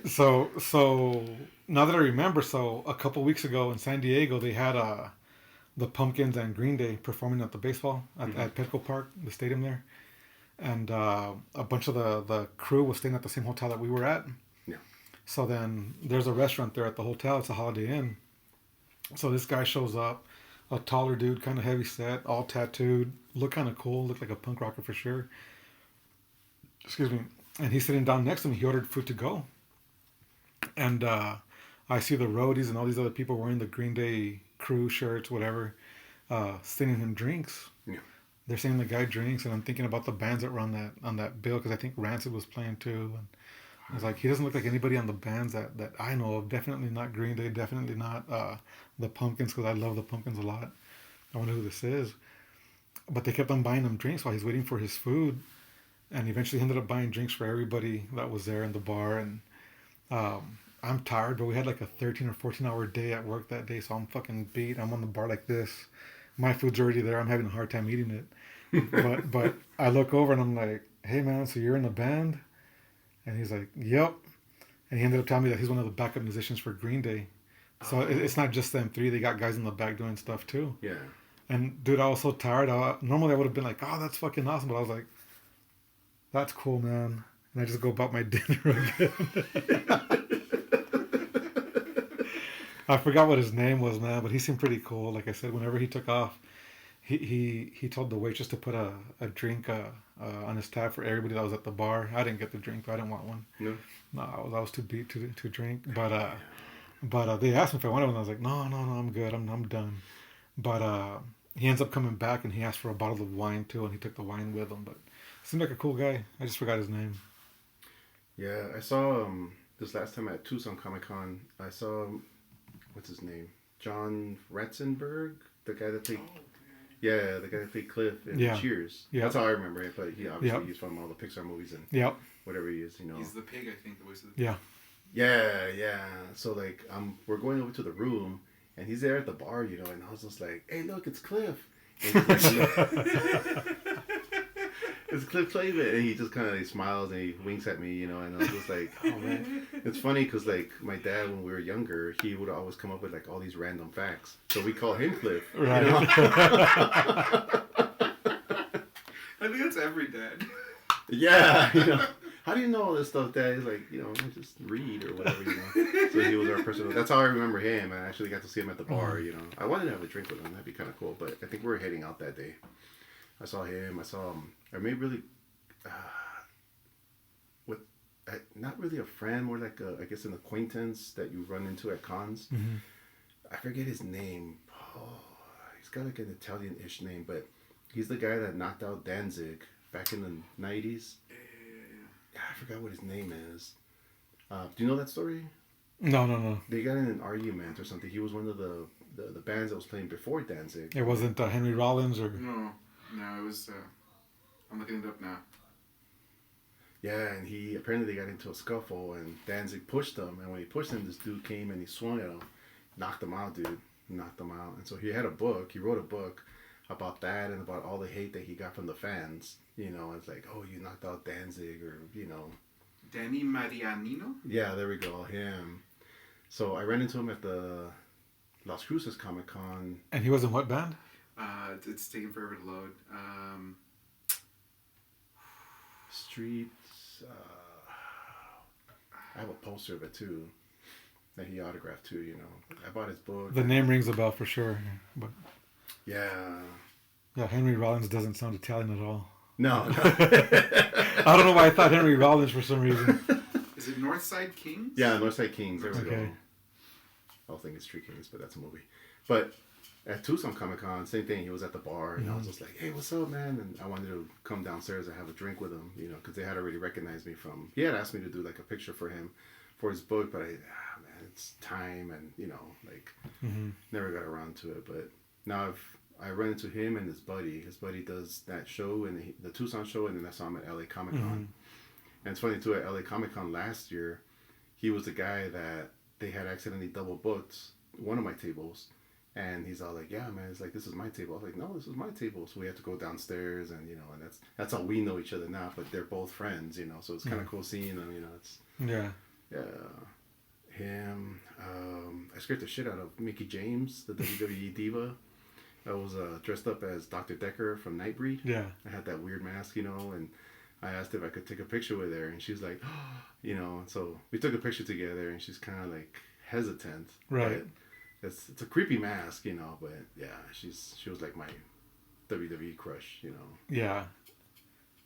So now that I remember, a couple weeks ago in San Diego, they had the Pumpkins and Green Day performing at the baseball at Petco Park, the stadium there. And a bunch of the crew was staying at the same hotel that we were at. Yeah. So then there's a restaurant there at the hotel. It's a Holiday Inn. So this guy shows up, a taller dude, kind of heavy set, all tattooed, looked kind of cool, looked like a punk rocker for sure. Excuse me. And he's sitting down next to me. He ordered food to go. And I see the roadies and all these other people wearing the Green Day crew shirts, whatever, sending him drinks. Yeah. They're saying the guy drinks, and I'm thinking about the bands that were on that bill, because I think Rancid was playing too. And I was like, he doesn't look like anybody on the bands that I know of. Definitely not Green Day. Definitely not the Pumpkins, because I love the Pumpkins a lot. I wonder who this is. But they kept on buying him drinks while he's waiting for his food, and eventually he ended up buying drinks for everybody that was there in the bar. And I'm tired, but we had like a 13 or 14 hour day at work that day, so I'm fucking beat. I'm on the bar like this. My food's already there. I'm having a hard time eating it. But I look over and I'm like, hey man, so you're in the band? And he's like, yep. And he ended up telling me that he's one of the backup musicians for Green Day. So it's not just them three. They got guys in the back doing stuff too. Yeah. And dude, I was so tired. Normally I would have been like, oh, that's fucking awesome. But I was like, that's cool, man. And I just go about my dinner again. I forgot what his name was, man, but he seemed pretty cool. Like I said, whenever he took off, he told the waitress to put a drink on his tab for everybody that was at the bar. I didn't get the drink. I didn't want one. No. No, I was too beat to drink. But they asked me if I wanted one. I was like, no, I'm good. I'm done. But he ends up coming back and he asked for a bottle of wine too, and he took the wine with him. But seemed like a cool guy. I just forgot his name. Yeah, I saw this last time at Tucson Comic Con. I saw what's his name, John Ratzenberg, the guy that played. Yeah, the guy that played Cliff in Cheers. Yeah, that's how I remember it. But he obviously he's from all the Pixar movies and whatever he is, you know. He's the pig, I think. The voice of the pig. Yeah. So like, we're going over to the room, and he's there at the bar, you know, and I was just like, "Hey, look, it's Cliff." And he's like, it's Cliff Clavin, and he just kind of smiles and he winks at me, you know, and I was just like, "Oh man." It's funny because like my dad, when we were younger, he would always come up with like all these random facts, so we call him Cliff. Right. You know? I think that's every dad. Yeah, you know. How do you know all this stuff, Dad? He's like, you know, just read or whatever, you know. So he was our personal. That's how I remember him. I actually got to see him at the bar, you know. I wanted to have a drink with him. That'd be kind of cool. But I think we were heading out that day. I saw him. I made really, not really a friend, more like I guess an acquaintance that you run into at cons. Mm-hmm. I forget his name. Oh, he's got like an Italian-ish name, but he's the guy that knocked out Danzig back in the 90s. I forgot what his name is. Do you know that story? No. They got in an argument or something. He was one of the bands that was playing before Danzig. It wasn't Henry Rollins or... No, it was... I'm looking it up now. Yeah, and apparently they got into a scuffle, and Danzig pushed him, and when he pushed him, this dude came and he swung at him. Knocked him out, dude. Knocked him out. And so he wrote a book about that and about all the hate that he got from the fans. You know, it's like, oh, you knocked out Danzig, or, you know. Danny Marianino? Yeah, there we go, him. So I ran into him at the Las Cruces Comic Con. And he was in what band? It's taking forever to load. Streets. I have a poster of it too, that he autographed too. You know, I bought his book. The name rings a bell for sure, but yeah, Henry Rollins doesn't sound Italian at all. No. I don't know why I thought Henry Rollins for some reason. Is it Northside Kings? Yeah, Northside Kings. There we go. I was thinking Street Kings, but that's a movie. But at Tucson Comic Con, same thing. He was at the bar, and I was just like, "Hey, what's up, man?" And I wanted to come downstairs and have a drink with him, you know, because they had already recognized me from. He had asked me to do like a picture for him, for his book, but man, it's time, and you know, like never got around to it. But now I run into him and his buddy. His buddy does that show and the Tucson show, and then I saw him at LA Comic Con. And it's funny too. At LA Comic Con last year, he was the guy that they had accidentally double booked one of my tables. And he's all like, "Yeah, man, it's like, this is my table." I was like, "No, this is my table." So we have to go downstairs, and you know, and that's how we know each other now. But they're both friends, you know. So it's kind of cool seeing them, you know. It's him. I scared the shit out of Mickey James, the WWE diva. I was dressed up as Dr. Decker from Nightbreed. Yeah, I had that weird mask, you know, and I asked if I could take a picture with her, and she was like, oh, you know. So we took a picture together, and she's kind of like hesitant, right? It's a creepy mask, you know, but yeah, she was like my WWE crush, you know. Yeah.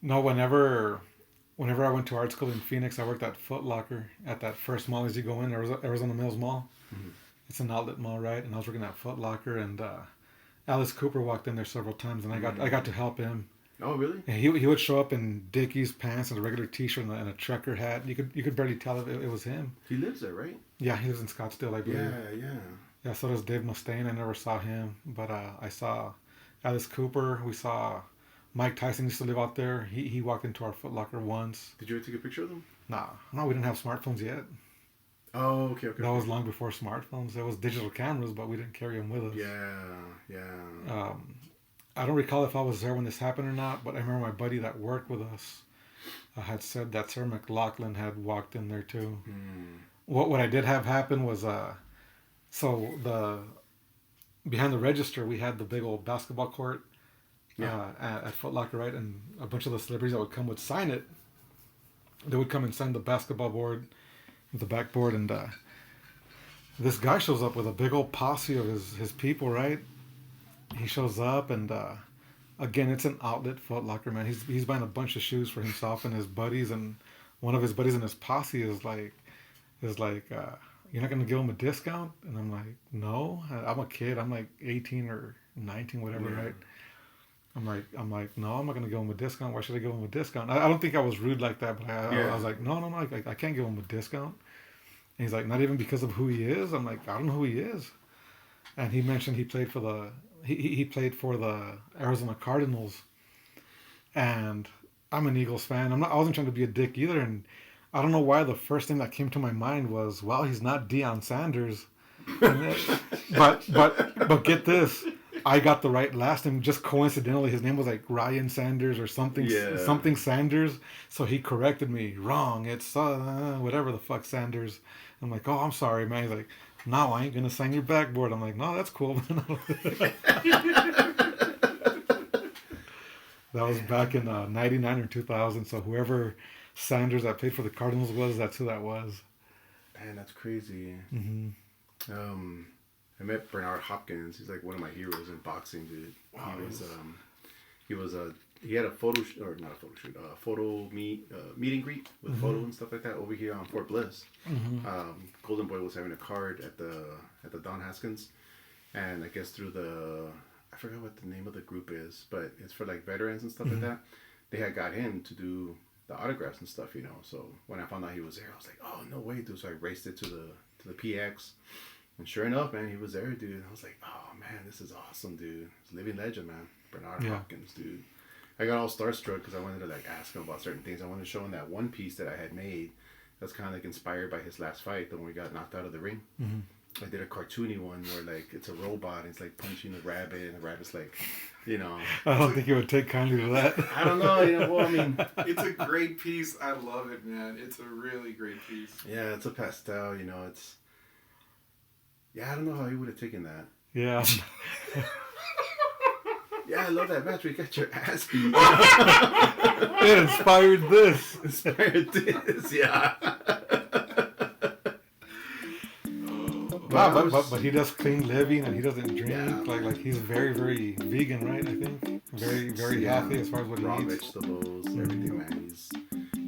No, whenever I went to art school in Phoenix, I worked at Foot Locker at that first mall as you go in, Arizona Mills Mall. Mm-hmm. It's an outlet mall, right? And I was working at Foot Locker, and Alice Cooper walked in there several times, and I got to help him. Oh, really? And he would show up in Dickies pants and a regular T-shirt and a trucker hat. You could barely tell if it was him. He lives there, right? Yeah, he lives in Scottsdale, I believe. Yeah. Yeah, so does Dave Mustaine. I never saw him, but I saw Alice Cooper. We saw Mike Tyson used to live out there. He walked into our Foot Locker once. Did you ever take a picture of him? No, we didn't have smartphones yet. Oh, okay. That was long before smartphones. There was digital cameras, but we didn't carry them with us. Yeah. I don't recall if I was there when this happened or not, but I remember my buddy that worked with us had said that Sarah McLachlan had walked in there too. What I did have happen was behind the register we had the big old basketball court at Foot Locker, right? And a bunch of the celebrities that would come would sign it. They would come and sign the basketball board, the backboard, and this guy shows up with a big old posse of his people, right? He shows up and again, it's an outlet Foot Locker, man. He's buying a bunch of shoes for himself and his buddies, and one of his buddies in his posse is like, you're not gonna give him a discount, and I'm like, no, I'm a kid. I'm like 18 or 19, whatever, right? I'm like, no, I'm not gonna give him a discount. Why should I give him a discount? I don't think I was rude like that, but I was like, no, I can't give him a discount. And he's like, not even because of who he is. I'm like, I don't know who he is. And he mentioned he played for the Arizona Cardinals, and I'm an Eagles fan. I wasn't trying to be a dick either, and I don't know why the first thing that came to my mind was, well, he's not Deion Sanders. But get this, I got the right last name. Just coincidentally, his name was like Ryan Sanders or something, something Sanders. So he corrected me. Wrong. It's whatever the fuck Sanders. I'm like, oh, I'm sorry, man. He's like, no, I ain't gonna sign your backboard. I'm like, no, that's cool, man. That was back in '99 or 2000. So whoever Sanders that played for the Cardinals that's who that was. Man, that's crazy. Mm-hmm. I met Bernard Hopkins. He's like one of my heroes in boxing, dude. Wow, He had a photo shoot, or not a photo shoot, meet and greet with photo and stuff like that over here on Fort Bliss. Mm-hmm. Golden Boy was having a card at the Don Haskins, and I guess through I forgot what the name of the group is, but it's for like veterans and stuff like that. They had got him to do the autographs and stuff, So when I found out he was there, I was like, oh, no way, dude. So I raced it to the PX. And sure enough, man, he was there, dude. I was like, oh, man, this is awesome, dude. He's a living legend, man. Bernard Hopkins, dude. I got all starstruck because I wanted to, like, ask him about certain things. I wanted to show him that one piece that I had made that's kind of, like, inspired by his last fight, the one we got knocked out of the ring. Mm-hmm. I did a cartoony one where, like, it's a robot and it's, like, punching a rabbit, and the rabbit's, like, I don't think he would take kindly to that. I don't know, well, I mean... It's a great piece. I love it, man. It's a really great piece. Yeah, it's a pastel, it's... Yeah, I don't know how he would have taken that. Yeah. Yeah, I love that match. We got your ass beat. It inspired this. Inspired this, yeah. But he does clean living and he doesn't drink. Yeah. Like he's very, very vegan, right? I think very, very healthy as far as what raw he eats. Vegetables, everything, man.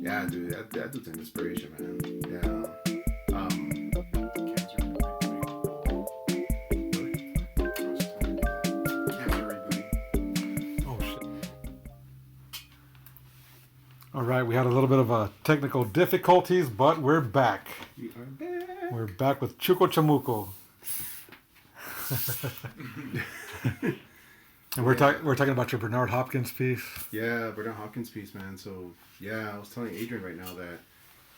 Yeah, dude, that dude's an inspiration, man. Yeah. All right, we had a little bit of technical difficulties, but we're back. We are back. We're back with Chuco Chamuco. And we're talking about your Bernard Hopkins piece. Yeah, Bernard Hopkins piece, man. So, yeah, I was telling Adrian right now that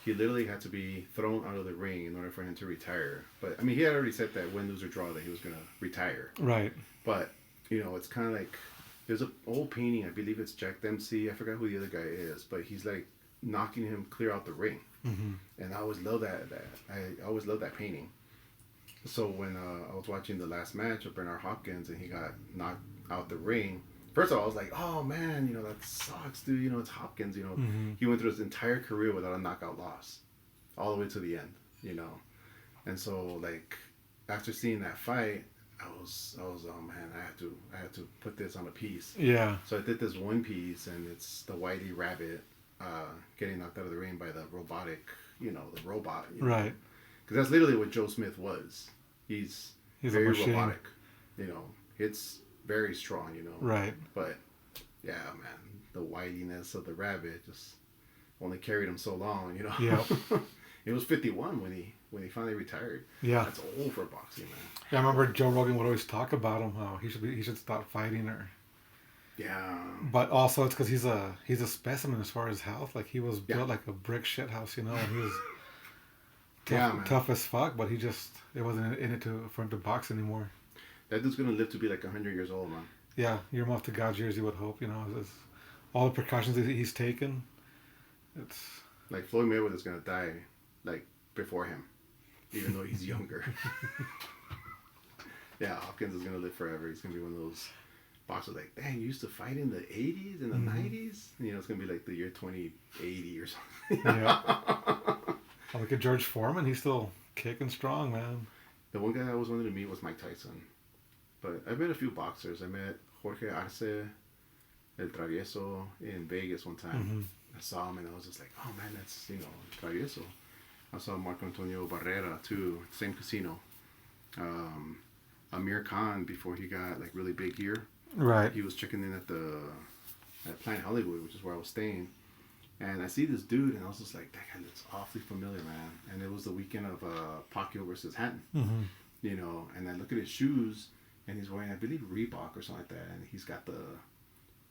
he literally had to be thrown out of the ring in order for him to retire. But, I mean, he had already said that win, lose, or draw that he was going to retire. Right. But, it's kind of like... There's an old painting, I believe it's Jack Dempsey. I forgot who the other guy is, but he's like knocking him clear out the ring. Mm-hmm. And I always love that. I always love that painting. So when I was watching the last match of Bernard Hopkins and he got knocked out the ring, first of all I was like, oh man, that sucks, dude. It's Hopkins. Mm-hmm. He went through his entire career without a knockout loss, all the way to the end. And so like after seeing that fight, I was oh man, I had to put this on a piece. Yeah. So I did this one piece, and it's the Whitey Rabbit getting knocked out of the ring by the robotic, the robot. Right. Because that's literally what Joe Smith was. He's very robotic. It's very strong. Right. But yeah, man, the whitiness of the rabbit just only carried him so long. Yeah. It was 51 when he finally retired. Yeah. That's old for boxing, man. Yeah, I remember Joe Rogan would always talk about him, how he should stop fighting or. Yeah. But also it's because he's a specimen as far as health. Like he was built like a brick shit house, and he was tough as fuck. But it wasn't in it for him to box anymore. That dude's gonna live to be like 100 years old, man. Yeah, you're off to God's years, you would hope. It's all the precautions that he's taken. It's like Floyd Mayweather's gonna die like before him, even though he's younger. Yeah, Hopkins is gonna live forever. He's gonna be one of those boxers like, dang, you used to fight in the 80s and the 90s. It's gonna be like the year 2080 or something. Yeah. Look at George Foreman. He's still kicking strong, man. The one guy I always wanted to meet was Mike Tyson, but I met a few boxers. I met Jorge Arce. El Travieso in Vegas one time. Mm-hmm. I saw him and I was just like, oh man, that's, Travieso. I saw Marco Antonio Barrera too, same casino. Amir Khan, before he got like really big here, Right. he was checking in at Planet Hollywood, which is where I was staying. And I see this dude, and I was just like, that guy looks awfully familiar, man. And it was the weekend of Pacquiao versus Hatton, Mm-hmm. And I look at his shoes, and he's wearing, I believe, Reebok or something like that, and he's got the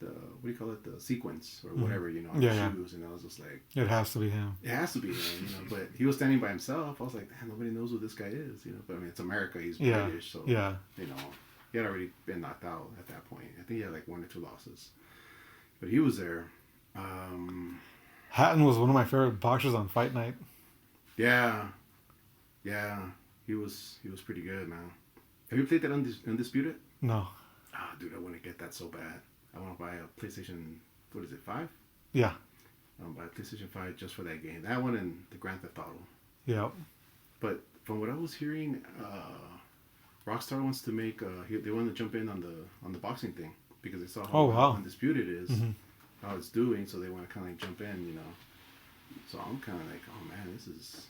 what do you call it, the sequence or whatever, on his shoes, and I was just like, It has to be him. it has to be him, but he was standing by himself. I was like, damn, nobody knows who this guy is, but I mean, it's America, he's British, so, he had already been knocked out at that point. I think he had like 1 or 2 losses, but he was there. Hatton was one of my favorite boxers on Fight Night. Yeah, he was pretty good, man. Have you played that Undisputed? No. Ah, dude, I want to get that so bad. I want to buy a PlayStation, what is it, 5? Yeah. I want to buy a PlayStation 5 just for that game. That one and the Grand Theft Auto. Yeah. But from what I was hearing, Rockstar wants to make, they want to jump in on the boxing thing because they saw how Undisputed is, how it's doing, so they want to kind of like jump in, So I'm kind of like, oh man, this is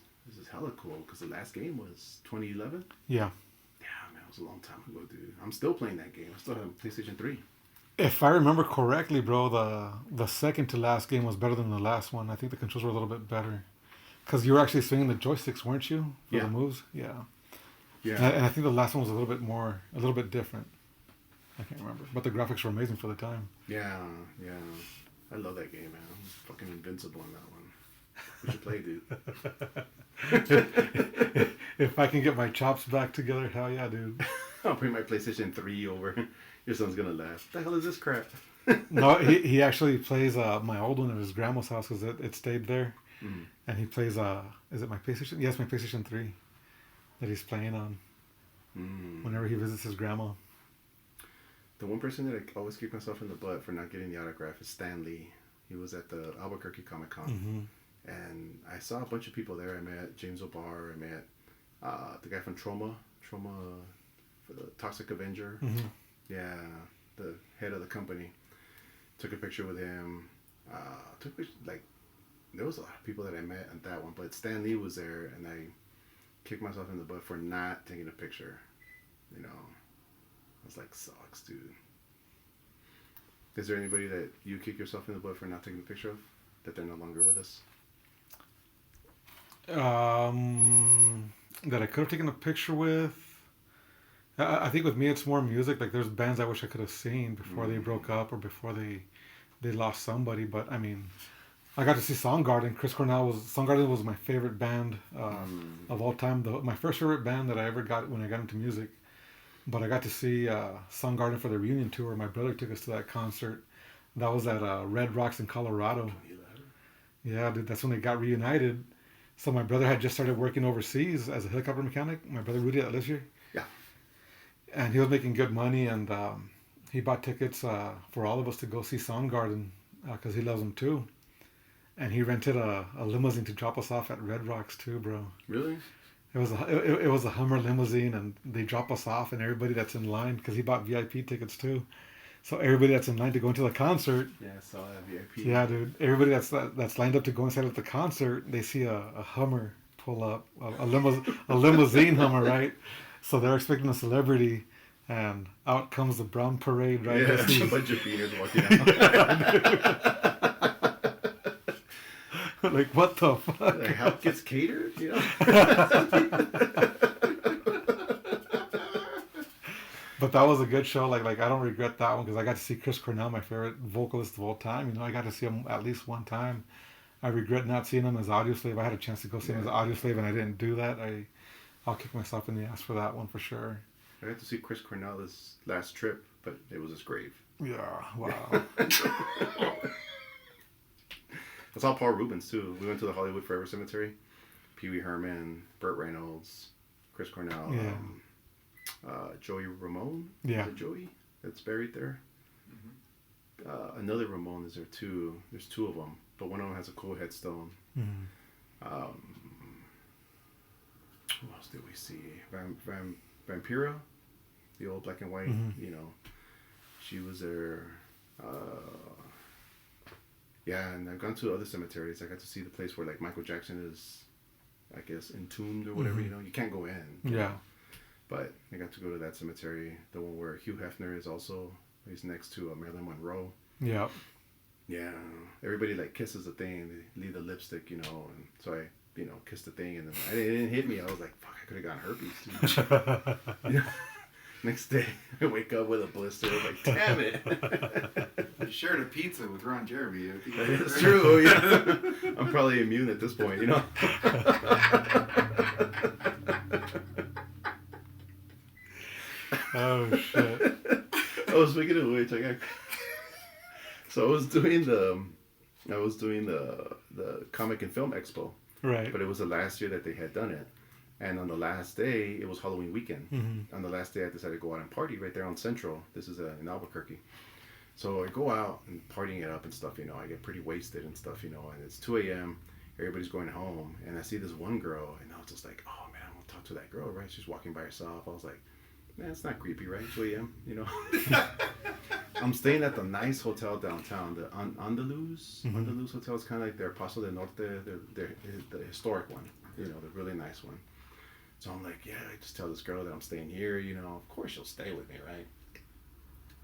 hella cool because the last game was 2011. Yeah. Yeah, man, it was a long time ago, dude. I'm still playing that game. I still have PlayStation 3. If I remember correctly, bro, the second to last game was better than the last one. I think the controls were a little bit better. Because you were actually swinging the joysticks, weren't you? For the moves? Yeah. Yeah. And I think the last one was a little bit different. I can't remember. But the graphics were amazing for the time. Yeah. I love that game, man. I'm fucking invincible in that one. We should play, dude. If I can get my chops back together, hell yeah, dude. I'll bring my PlayStation 3 over. Your son's gonna laugh. What the hell is this crap? No, he actually plays my old one at his grandma's house because it stayed there. Mm. And he plays, is it my PlayStation? Yes, my PlayStation 3 that he's playing on whenever he visits his grandma. The one person that I always kick myself in the butt for not getting the autograph is Stan Lee. He was at the Albuquerque Comic Con. Mm-hmm. And I saw a bunch of people there. I met James O'Barr. I met the guy from Trauma for the Toxic Avenger. Mm-hmm. Yeah, the head of the company. Took a picture with him. There was a lot of people that I met on that one, but Stan Lee was there, and I kicked myself in the butt for not taking a picture. I was like, sucks, dude. Is there anybody that you kick yourself in the butt for not taking a picture of, that they're no longer with us? That I could have taken a picture with. I think with me it's more music. Like there's bands I wish I could have seen before they broke up or before they lost somebody. But I mean, I got to see Soundgarden. Soundgarden was my favorite band of all time. My first favorite band that I ever got when I got into music. But I got to see Soundgarden for the reunion tour. My brother took us to that concert. That was at Red Rocks in Colorado. Yeah, dude, that's when they got reunited. So my brother had just started working overseas as a helicopter mechanic. My brother Rudy that lives here. Yeah. And he was making good money, and he bought tickets for all of us to go see Soundgarden because he loves them too. And he rented a limousine to drop us off at Red Rocks too, bro. Really? It was a Hummer limousine, and they drop us off, and everybody that's in line, because he bought VIP tickets too. So everybody that's in line to go into the concert. Yeah, I saw that VIP. Yeah, dude. Everybody that's lined up to go inside at the concert, they see a Hummer pull up, a limousine Hummer, right? So they're expecting a celebrity, and out comes the brown parade, right? Yeah, a bunch of beers walking out. Like, what the fuck? Like, how it gets catered, But that was a good show. Like I don't regret that one because I got to see Chris Cornell, my favorite vocalist of all time. I got to see him at least one time. I regret not seeing him as Audioslave. I had a chance to go see him as Audioslave, and I didn't do that. I'll kick myself in the ass for that one for sure. I got to see Chris Cornell this last trip, but it was his grave. Yeah, wow. I saw Paul Rubens too. We went to the Hollywood Forever Cemetery. Pee Wee Herman, Burt Reynolds, Chris Cornell, Joey Ramone. Yeah. Is it Joey that's buried there? Mm-hmm. Another Ramone is there too. There's 2 of them, but one of them has a cool headstone. Mm-hmm. Who else did we see? Vampira, the old black and white. Mm-hmm. She was there. Yeah, and I've gone to other cemeteries. I got to see the place where like Michael Jackson is, I guess, entombed or whatever. You know, you can't go in. Yeah. But I got to go to that cemetery, the one where Hugh Hefner is also. He's next to Marilyn Monroe. Yeah. Yeah. Everybody like kisses the thing. They leave the lipstick, you know. And so I, kissed the thing, and then it didn't hit me. I was like, fuck, I could have gotten herpes, dude. You know? Next day, I wake up with a blister. I'm like, damn it. You shared a pizza with Ron Jeremy. I think It's true, yeah. I'm probably immune at this point, you know. Oh shit. Oh, speaking of which, so I was doing the comic and film expo, Right. but it was the last year that they had done it. And on the last day, it was Halloween weekend. Mm-hmm. On the last day, I decided to go out and party right there on Central. This is in Albuquerque. So I go out and partying it up and stuff, I get pretty wasted and stuff, and it's 2 a.m. Everybody's going home. And I see this one girl, and I was just like, oh, man, I want to talk to that girl, right? She's walking by herself. I was like, man, it's not creepy, right? 2 a.m., I'm staying at the nice hotel downtown, the Andaluz. Mm-hmm. Andaluz Hotel is kind of like their Paso del Norte, the historic one, the really nice one. So I'm like, yeah, I just tell this girl that I'm staying here, of course she'll stay with me, right?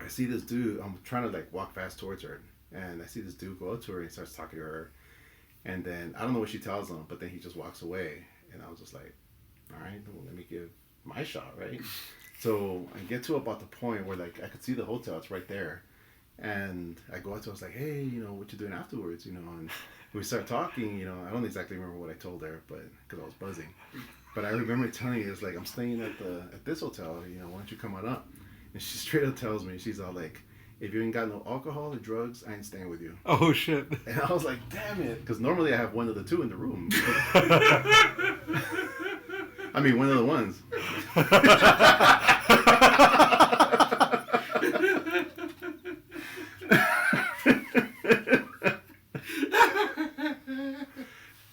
I see this dude, I'm trying to like walk fast towards her, and I see this dude go up to her and starts talking to her. And then, I don't know what she tells him, but then he just walks away. And I was just like, all right, well, let me give my shot, right? So I get to about the point where like I could see the hotel, it's right there. And I go up to her, I was like, hey, what you doing afterwards, and we start talking, I don't exactly remember what I told her, but because I was buzzing. But I remember telling her, it's like, I'm staying at this hotel, why don't you come on up? And she straight up tells me, she's all like, if you ain't got no alcohol or drugs, I ain't staying with you. Oh shit. And I was like, damn it, because normally I have one of the two in the room. I mean, one of the ones.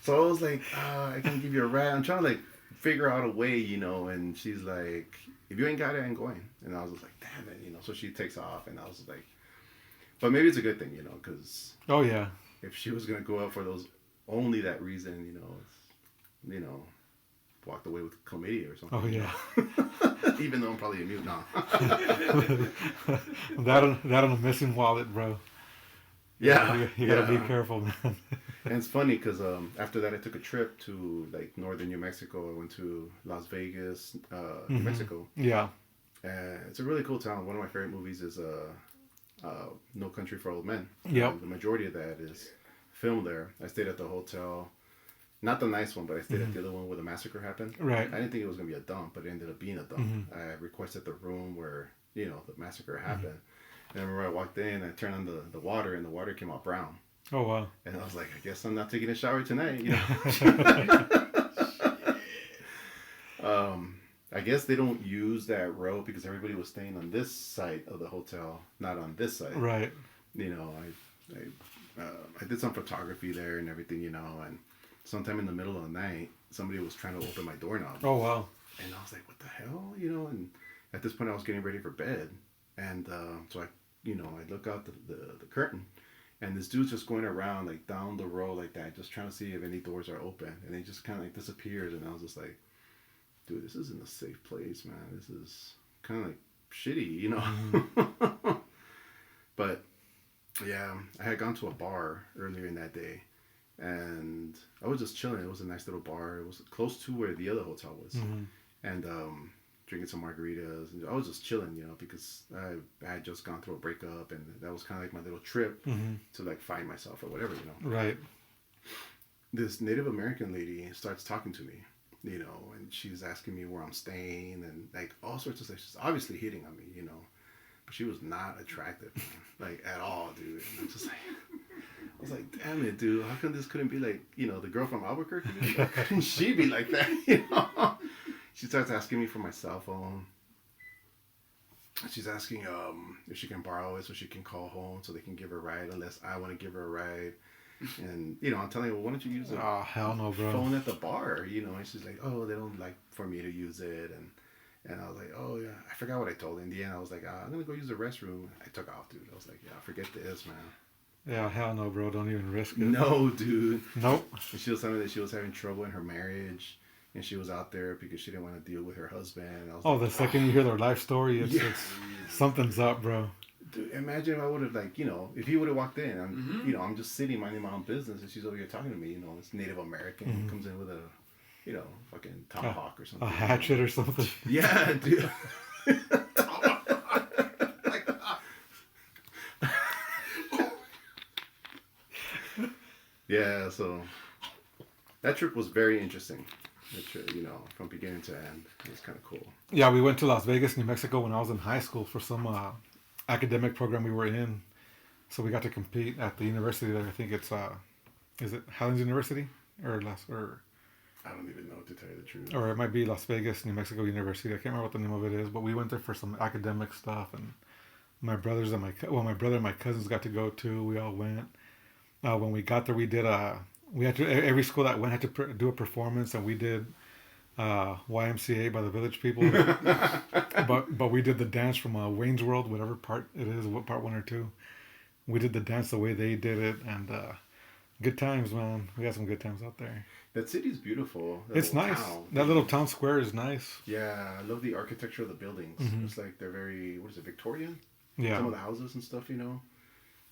So I was like, I can give you a ride. I'm trying to like figure out a way, and she's like, if you ain't got it, I ain't going. And I was just like, damn it, so she takes off, and I was like, but maybe it's a good thing, because Oh yeah. if she was gonna go out for those only that reason, walked away with chlamydia or something. Oh yeah. Even though I'm probably immune now. that on a missing wallet, bro. Yeah, You gotta be careful, man. And it's funny because after that I took a trip to like northern New Mexico. I went to Las Vegas, New Mexico. Yeah. And it's a really cool town. One of my favorite movies is No Country for Old Men. Yep. The majority of that is filmed there. I stayed at the hotel, not the nice one, but I stayed at the other one where the massacre happened. Right. I didn't think it was gonna be a dump, but it ended up being a dump. I requested the room where the massacre happened. And I remember I walked in, I turned on the water, and the water came out brown. Oh wow. And I was like, I guess I'm not taking a shower tonight, I guess they don't use that row because everybody was staying on this side of the hotel, not on this side. Right. I did some photography there and everything, and sometime in the middle of the night, somebody was trying to open my doorknob. Oh wow. And I was like, what the hell, and at this point I was getting ready for bed. And so I look out the curtain, and this dude's just going around like down the row like that, just trying to see if any doors are open, and he just kind of like disappears. And I was just like, dude, this isn't a safe place, man. This is kind of like shitty, But yeah, I had gone to a bar earlier in that day, and I was just chilling. It was a nice little bar. It was close to where the other hotel was, and drinking some margaritas, and I was just chilling, because I had just gone through a breakup, and that was kind of like my little trip to like find myself or whatever, Right. This Native American lady starts talking to me, and she's asking me where I'm staying and like all sorts of stuff. She's obviously hitting on me, but she was not attractive, man, like at all, dude. And I'm just like, I was like, damn it, dude, how come this couldn't be like, the girl from Albuquerque? How couldn't she be like that, She starts asking me for my cell phone. She's asking if she can borrow it so she can call home so they can give her a ride unless I want to give her a ride. And, I'm telling her, well, why don't you use Oh hell no, bro. phone at the bar, And she's like, oh, they don't like for me to use it. And I was like, oh yeah, I forgot what I told her. In the end, I was like, I'm gonna go use the restroom. I took off, dude. I was like, yeah, forget this, man. Yeah, hell no, bro. Don't even risk it. No, dude. Nope. And she was telling me that she was having trouble in her marriage, and she was out there because she didn't want to deal with her husband. And I was The second you hear their life story, it's something's up, bro. Dude, imagine if I would have, like, if he would have walked in, I'm just sitting minding my own business, and she's over here talking to me, this Native American comes in with a, fucking tomahawk or something. A hatchet or something. Yeah, dude. Yeah, so that trip was very interesting. That trip, from beginning to end, it was kind of cool. Yeah, we went to Las Vegas, New Mexico when I was in high school for some academic program we were in. So we got to compete at the university there. I think it's is it Highlands University or I don't even know, to tell you the truth. Or it might be Las Vegas, New Mexico University. I can't remember what the name of it is, but we went there for some academic stuff, and my brothers and my brother and my cousins got to go too. We all went. When we got there, we did every school that went had to do a performance, and we did YMCA by the Village People. but we did the dance from Wayne's World, whatever part it is, what part 1 or 2. We did the dance the way they did it, and good times, man. We had some good times out there. That city's beautiful. It's nice. Town. That little town square is nice. Yeah, I love the architecture of the buildings. Mm-hmm. It's like they're very, what is it, Victorian? Yeah. Some of the houses and stuff,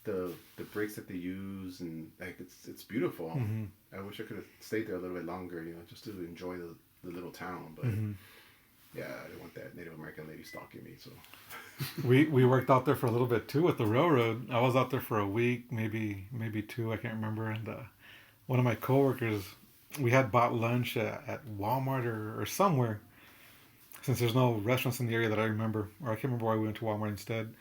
the bricks that they use, and like it's beautiful. Mm-hmm. I wish I could have stayed there a little bit longer, just to enjoy the little town. But yeah, I didn't want that Native American lady stalking me. So we worked out there for a little bit too with the railroad. I was out there for a week, maybe 2, I can't remember. And one of my coworkers, we had bought lunch at Walmart or somewhere, since there's no restaurants in the area that I remember, or I can't remember why we went to Walmart instead.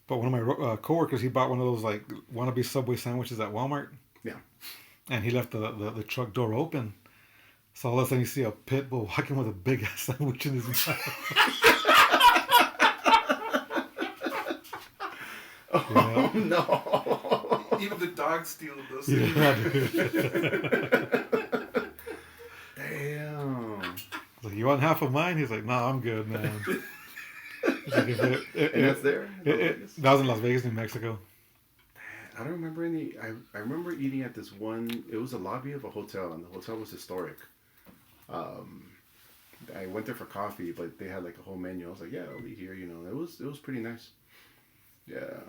But one of my coworkers, he bought one of those like wannabe Subway sandwiches at Walmart. Yeah. And he left the truck door open. So all of a sudden you see a pit bull walking with a big ass sandwich in his mouth. Oh no! Even the dogs steal those. Yeah, dude. Damn. Like, you want half of mine? He's like, nah, I'm good, man. Like, and that's there? That was in Las Vegas, New Mexico. I don't remember any. I remember eating at this one. It was a lobby of a hotel, and the hotel was historic. I went there for coffee, but they had like a whole menu. I was like, yeah, I'll eat here. It was pretty nice. Yeah.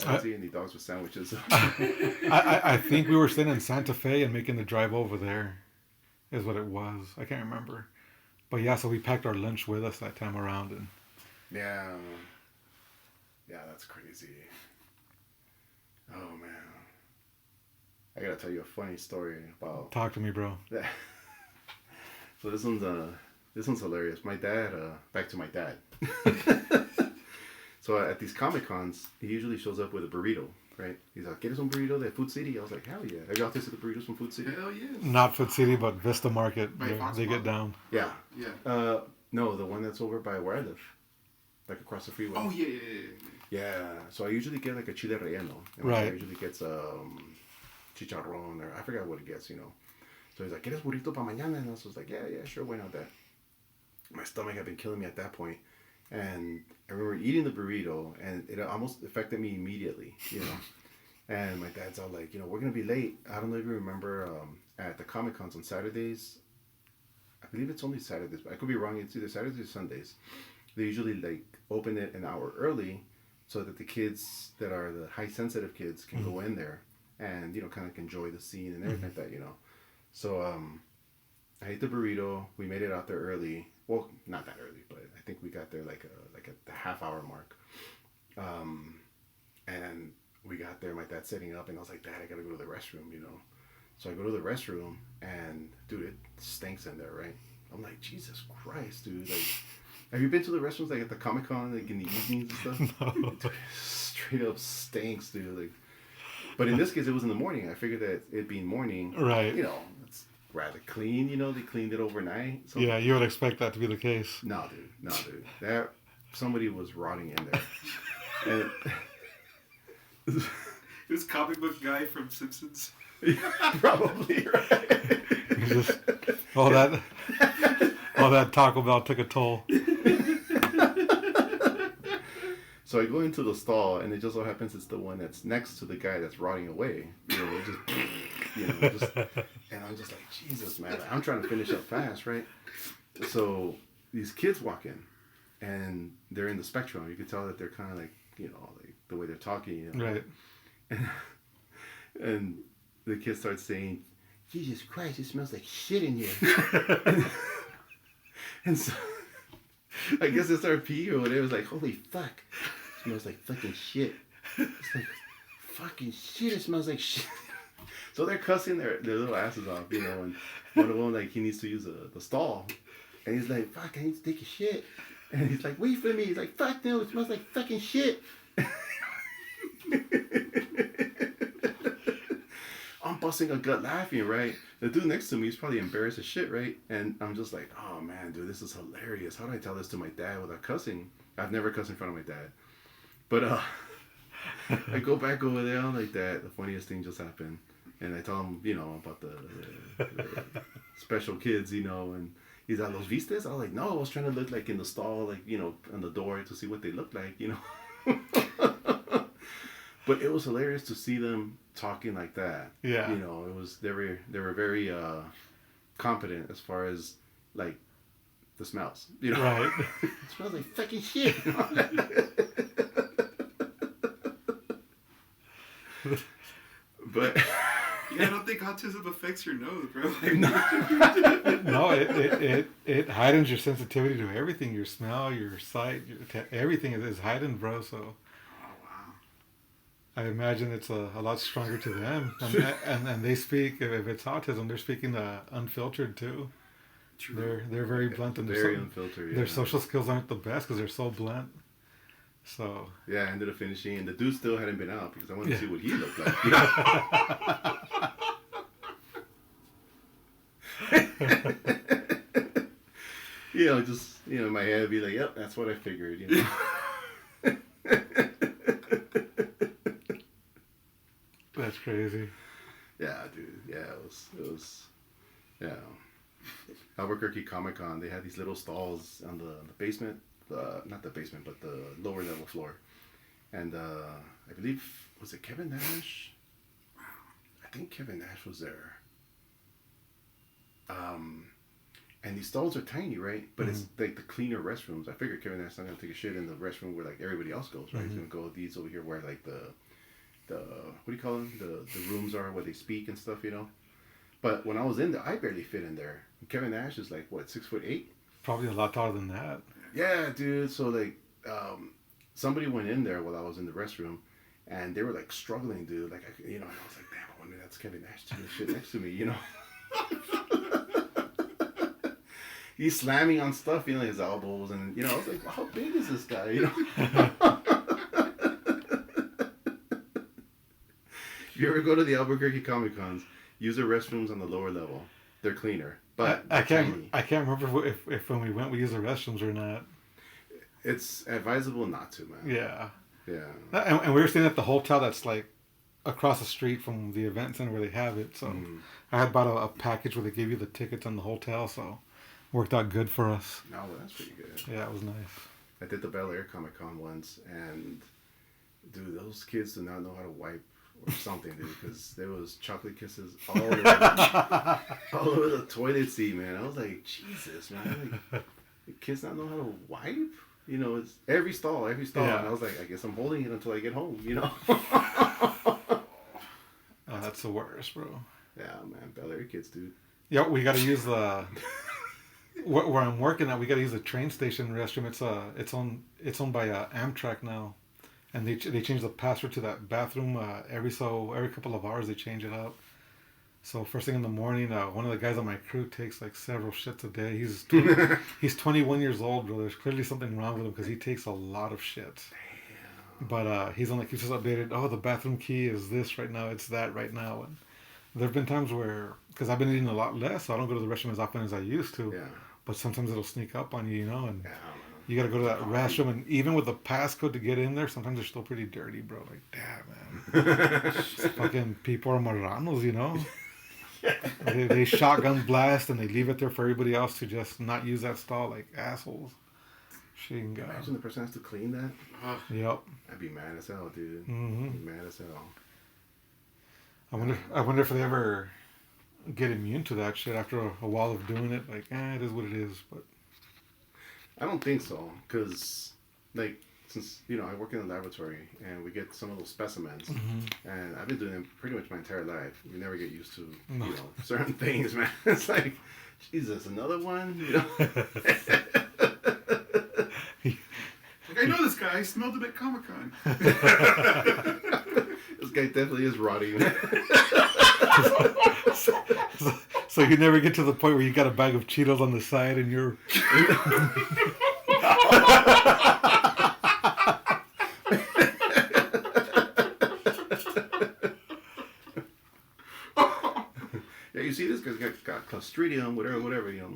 I didn't see any dogs with sandwiches. I think we were staying in Santa Fe and making the drive over there is what it was. I can't remember. But yeah, so we packed our lunch with us that time around. And yeah. Yeah, that's crazy. Oh, man. I gotta tell you a funny story about... Talk to me, bro. So this one's hilarious. My dad, back to my dad. So at these Comic Cons, he usually shows up with a burrito, right? He's like, "¿Quieres un burrito de Food City?" I was like, hell yeah. Have y'all tasted the burritos from Food City? Hell yeah. Not Food City, but Vista Market. They get Fox down. Yeah. Yeah. No, the one that's over by where I live. Like across the freeway. Oh, yeah. Yeah. So I usually get like a chile relleno. And right. I usually gets chicharrón, or I forgot what it gets, So he's like, "¿Quieres burrito para mañana?" And I was like, yeah, sure, why not that? My stomach had been killing me at that point. And I remember eating the burrito, and it almost affected me immediately, And my dad's all like, we're going to be late. I don't know if you remember at the Comic Cons on Saturdays. I believe it's only Saturdays, but I could be wrong. It's either Saturdays or Sundays. They usually like open it an hour early so that the kids that are the high sensitive kids can go in there and, kind of enjoy the scene and everything like that, So I ate the burrito. We made it out there early. Well, not that early, but I think we got there like at the half-hour mark. And we got there, my dad's setting up, and I was like, "Dad, I gotta go to the restroom, So I go to the restroom, and dude, it stinks in there, right? I'm like, Jesus Christ, dude. Like, have you been to the restrooms like at the Comic Con, like in the evenings and stuff? No. Dude, it straight up stinks, dude. Like, but in this case, it was in the morning. I figured that it being morning, right? It's rather clean. They cleaned it overnight. So yeah, you would expect that to be the case. No, dude. That somebody was rotting in there. And This comic book guy from Simpsons. probably right. Just all that Taco Bell took a toll. So I go into the stall, and it just so happens it's the one that's next to the guy that's rotting away. And I'm just like, Jesus, man. I'm trying to finish up fast, right? So these kids walk in, and they're in the spectrum. You can tell that they're kind of like, like the way they're talking. Right. And the kid starts saying, Jesus Christ, it smells like shit in here. and so I guess it's our pee or whatever. It was like, holy fuck. It smells like fucking shit. It's like, fucking shit, it smells like shit. So they're cussing their little asses off, and one of them, like, he needs to use the stall. And he's like, fuck, I need to take a shit. And he's like, wait for me. He's like, fuck no, it smells like fucking shit. I'm busting a gut laughing, right? The dude next to me is probably embarrassed as shit, right? And I'm just like, oh man, dude, this is hilarious. How do I tell this to my dad without cussing? I've never cussed in front of my dad. But I go back over there, I'm like, Dad, the funniest thing just happened. And I tell him, about the special kids, and he's like, Los vistes? I was like, no, I was trying to look like in the stall, like, on the door to see what they look like, But it was hilarious to see them talking like that. Yeah. It was they were very competent as far as like the smells. Right. It smells like fucking shit. But yeah, I don't think autism affects your nose, bro. No, it heightens your sensitivity to everything. Your smell, your sight, everything is heightened, bro. So I imagine it's a lot stronger to them, and they speak, if it's autism, they're speaking unfiltered too. True. They're very blunt and very unfiltered. Yeah. Their social skills aren't the best because they're so blunt. So yeah, I ended up finishing, and the dude still hadn't been out because I wanted to see what he looked like. Just in my head, I'd be like, "Yep, that's what I figured." That's crazy. Yeah, dude. Yeah, it was. Yeah. Albuquerque Comic Con, they had these little stalls on the basement, not the basement, but the lower level floor, and I believe, was it Kevin Nash? I think Kevin Nash was there. And these stalls are tiny, right? But it's like the cleaner restrooms. I figured Kevin Nash is not gonna take a shit in the restroom where like everybody else goes, right? He's gonna go these over here where like the what do you call them? The rooms are where they speak and stuff, But when I was in there, I barely fit in there. Kevin Nash is like, what, 6'8"? Probably a lot taller than that. Yeah, dude. So like, somebody went in there while I was in the restroom, and they were like struggling, dude. Like, and I was like, damn, I wonder that's Kevin Nash doing shit next to me, He's slamming on stuff, his elbows, and I was like, well, how big is this guy, If you ever go to the Albuquerque Comic Cons, use the restrooms on the lower level. They're cleaner, but I can't remember if when we went we used the restrooms or not. It's advisable not to, man. Yeah. Yeah. And we were staying at the hotel that's like across the street from the event center where they have it. So I had bought a package where they gave you the tickets on the hotel, so worked out good for us. No, that's pretty good. Yeah, it was nice. I did the Bel Air Comic Con once, and dude, those kids do not know how to wipe or something, dude, because there was chocolate kisses all over the toilet seat, man. I was like, Jesus, man, like, the kids not know how to wipe? It's every stall, yeah. And I was like, I guess I'm holding it until I get home, Oh, that's the worst, bro. Yeah, man, Bel Air kids, dude. Yeah, we got to use the where I'm working at. We got to use the train station restroom. It's owned by Amtrak now. And they change the password to that bathroom every couple of hours. They change it up. So first thing in the morning, one of the guys on my crew takes like several shits a day. He's 21 years old, bro. There's clearly something wrong with him because he takes a lot of shits. Damn. But he's only keeps us updated. Oh, the bathroom key is this right now. It's that right now. And there've been times where, because I've been eating a lot less, so I don't go to the restroom as often as I used to. Yeah. But sometimes it'll sneak up on you, And you got to go to that restroom, and even with the passcode to get in there, sometimes they're still pretty dirty, bro. Like, damn, man. Fucking people are marranos, they shotgun blast, and they leave it there for everybody else to just not use that stall like assholes. Shinga. Imagine the person has to clean that. Yep. I'd be mad as hell, dude. Mm-hmm. I'd be mad as hell. I wonder if they ever get immune to that shit after a while of doing it. Like, it is what it is. But I don't think so, because, like, since, I work in the laboratory, and we get some of those specimens, and I've been doing them pretty much my entire life. You never get used to, certain things, man. It's like, Jesus, another one? Like, I know this guy. I smelled him at Comic-Con. This guy definitely is rotting. So you never get to the point where you got a bag of Cheetos on the side and you're... Yeah, you see this guy's got Clostridium, whatever. You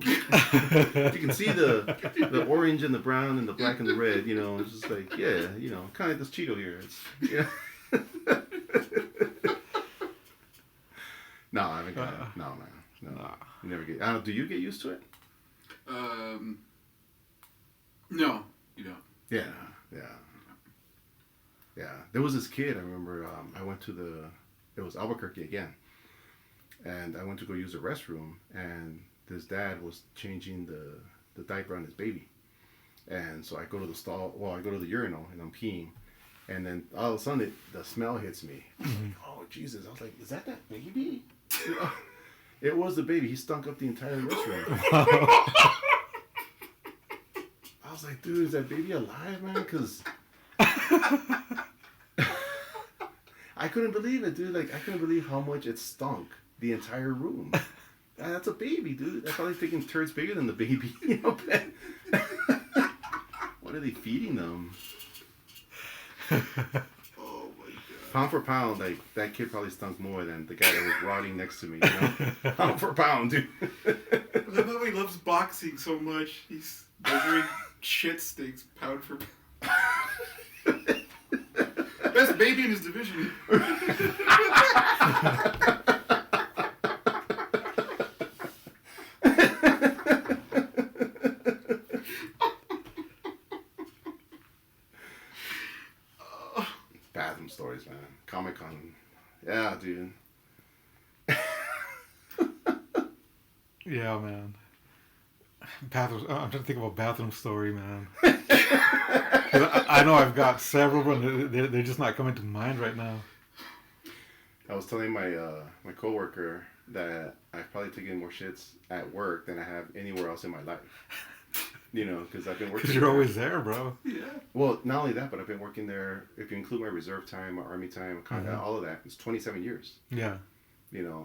can see the orange and the brown and the black and the red. It's just like, kind of like this Cheeto here. No, I haven't got it. No, man. No. You never get. Do you get used to it? No, you don't. Yeah. There was this kid. I remember. I went to it was Albuquerque again, and I went to go use the restroom, and this dad was changing the diaper on his baby, and so I go to the stall. Well, I go to the urinal, and I'm peeing, and then all of a sudden the smell hits me. I'm like, oh Jesus! I was like, is that baby? It was the baby. He stunk up the entire restroom. I was like, dude, is that baby alive, man? Because I couldn't believe it, dude. Like, I couldn't believe how much it stunk the entire room. That's a baby, dude. That's probably taking turds bigger than the baby. What are they feeding them? Oh my god. Pound for pound, like, that kid probably stunk more than the guy that was rotting next to me. Pound for pound, dude. I love how he loves boxing so much. He's measuring shit stinks pound for pound. Best baby in his division. Bathroom stories, man. Comic-Con. Yeah, dude. Yeah, man. Bathroom. I'm trying to think of a bathroom story, man. I know I've got several, but they're just not coming to mind right now. I was telling my my coworker that I've probably taken more shits at work than I have anywhere else in my life. Because I've been working. Because you're always there, bro. Yeah. Well, not only that, but I've been working there. If you include my reserve time, my army time, all of that, it's 27 years. Yeah.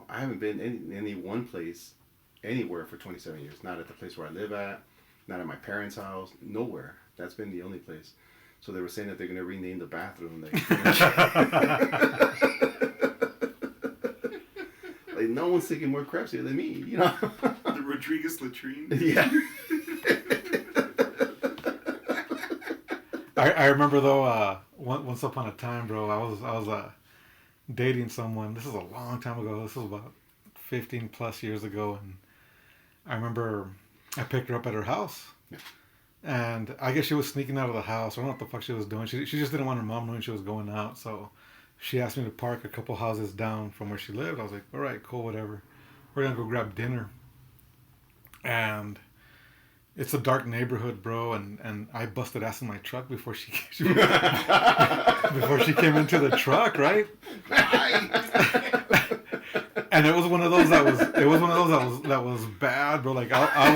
I haven't been in any one place, anywhere for 27 years. Not at the place where I live at, not at my parents' house, nowhere. That's been the only place. So they were saying that they're going to rename the bathroom. Like, no one's taking more craps here than me, The Rodriguez latrine. Yeah. I remember though, once upon a time, bro, I was dating someone. This is a long time ago. This was about 15 plus years ago, and I remember I picked her up at her house, and I guess she was sneaking out of the house. I don't know what the fuck she was doing. She just didn't want her mom knowing she was going out, so she asked me to park a couple houses down from where she lived. I was like, all right, cool, whatever. We're gonna go grab dinner, and it's a dark neighborhood, bro, and I busted ass in my truck before she before she came into the truck, right? And it was one of those that was bad, bro. Like I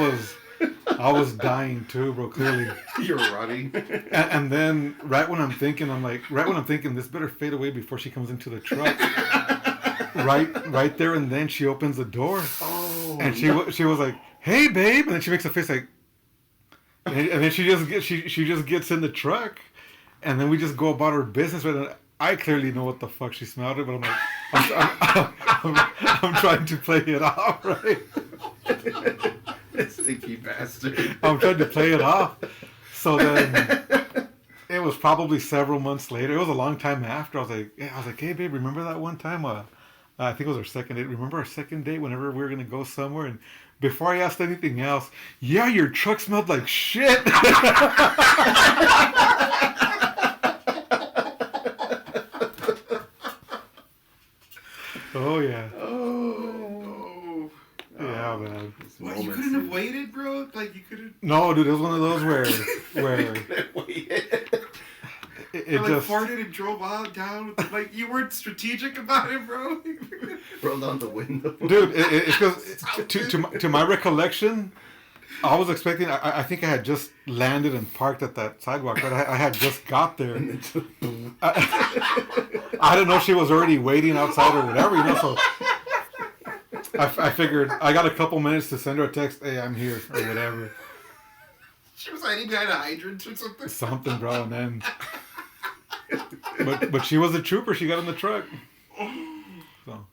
was dying too, bro. Clearly, You're rotting. and then right when I'm thinking this better fade away before she comes into the truck. Right there and then she opens the door, and she was like, "Hey, babe," and then she makes a face like. And then she just gets in the truck, and then we just go about our business. But I clearly know what the fuck she smelled it, but I'm like, I'm trying to play it off, right? Stinky bastard. I'm trying to play it off. So then it was probably several months later. It was a long time after. I was like, hey babe, remember that one time? I think it was our second date. Remember our second date whenever we were gonna go somewhere and before I asked anything else, yeah, your truck smelled like shit. Oh yeah. Oh. Yeah, man. What, you couldn't have waited, bro? Like, you couldn't... No, dude, it was one of those where it like, just farted and drove out down. Like, you weren't strategic about it, bro. Rolled down the window. dude, it's because to my recollection, I was expecting. I think I had just landed and parked at that sidewalk, but I had just got there. I didn't know she was already waiting outside or whatever, you know. So I figured I got a couple minutes to send her a text. Hey, I'm here or whatever. She was hiding behind a hydrant or something. Something, bro, and then. But she was a trooper. She got in the truck. So.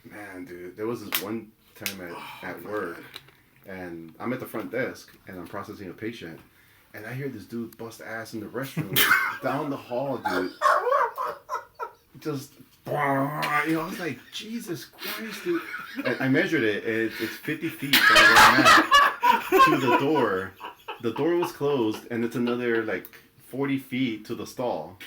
Man, dude, there was this one time at work, and I'm at the front desk, and I'm processing a patient, and I hear this dude bust ass in the restroom down the hall, dude. Just, you know, I was like, Jesus Christ, dude. And I measured it. It's 50 feet from where I'm at to the door. The door was closed, and it's another, like, 40 feet to the stall.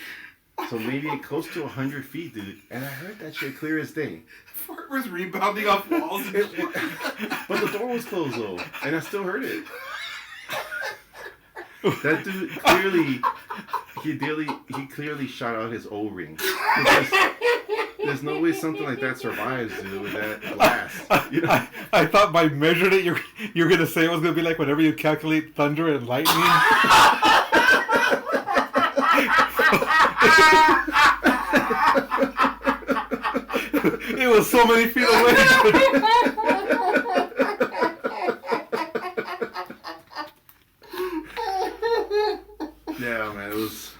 So maybe close to 100 feet, dude. And I heard that shit clear as day. Fart was rebounding off walls and shit. But the door was closed, though. And I still heard it. That dude he clearly shot out his O-ring. There's no way something like that survives, dude, with that glass. You know? I thought by measuring it, you're gonna say it was gonna be like whenever you calculate thunder and lightning. It was so many feet away. Yeah, man, it was.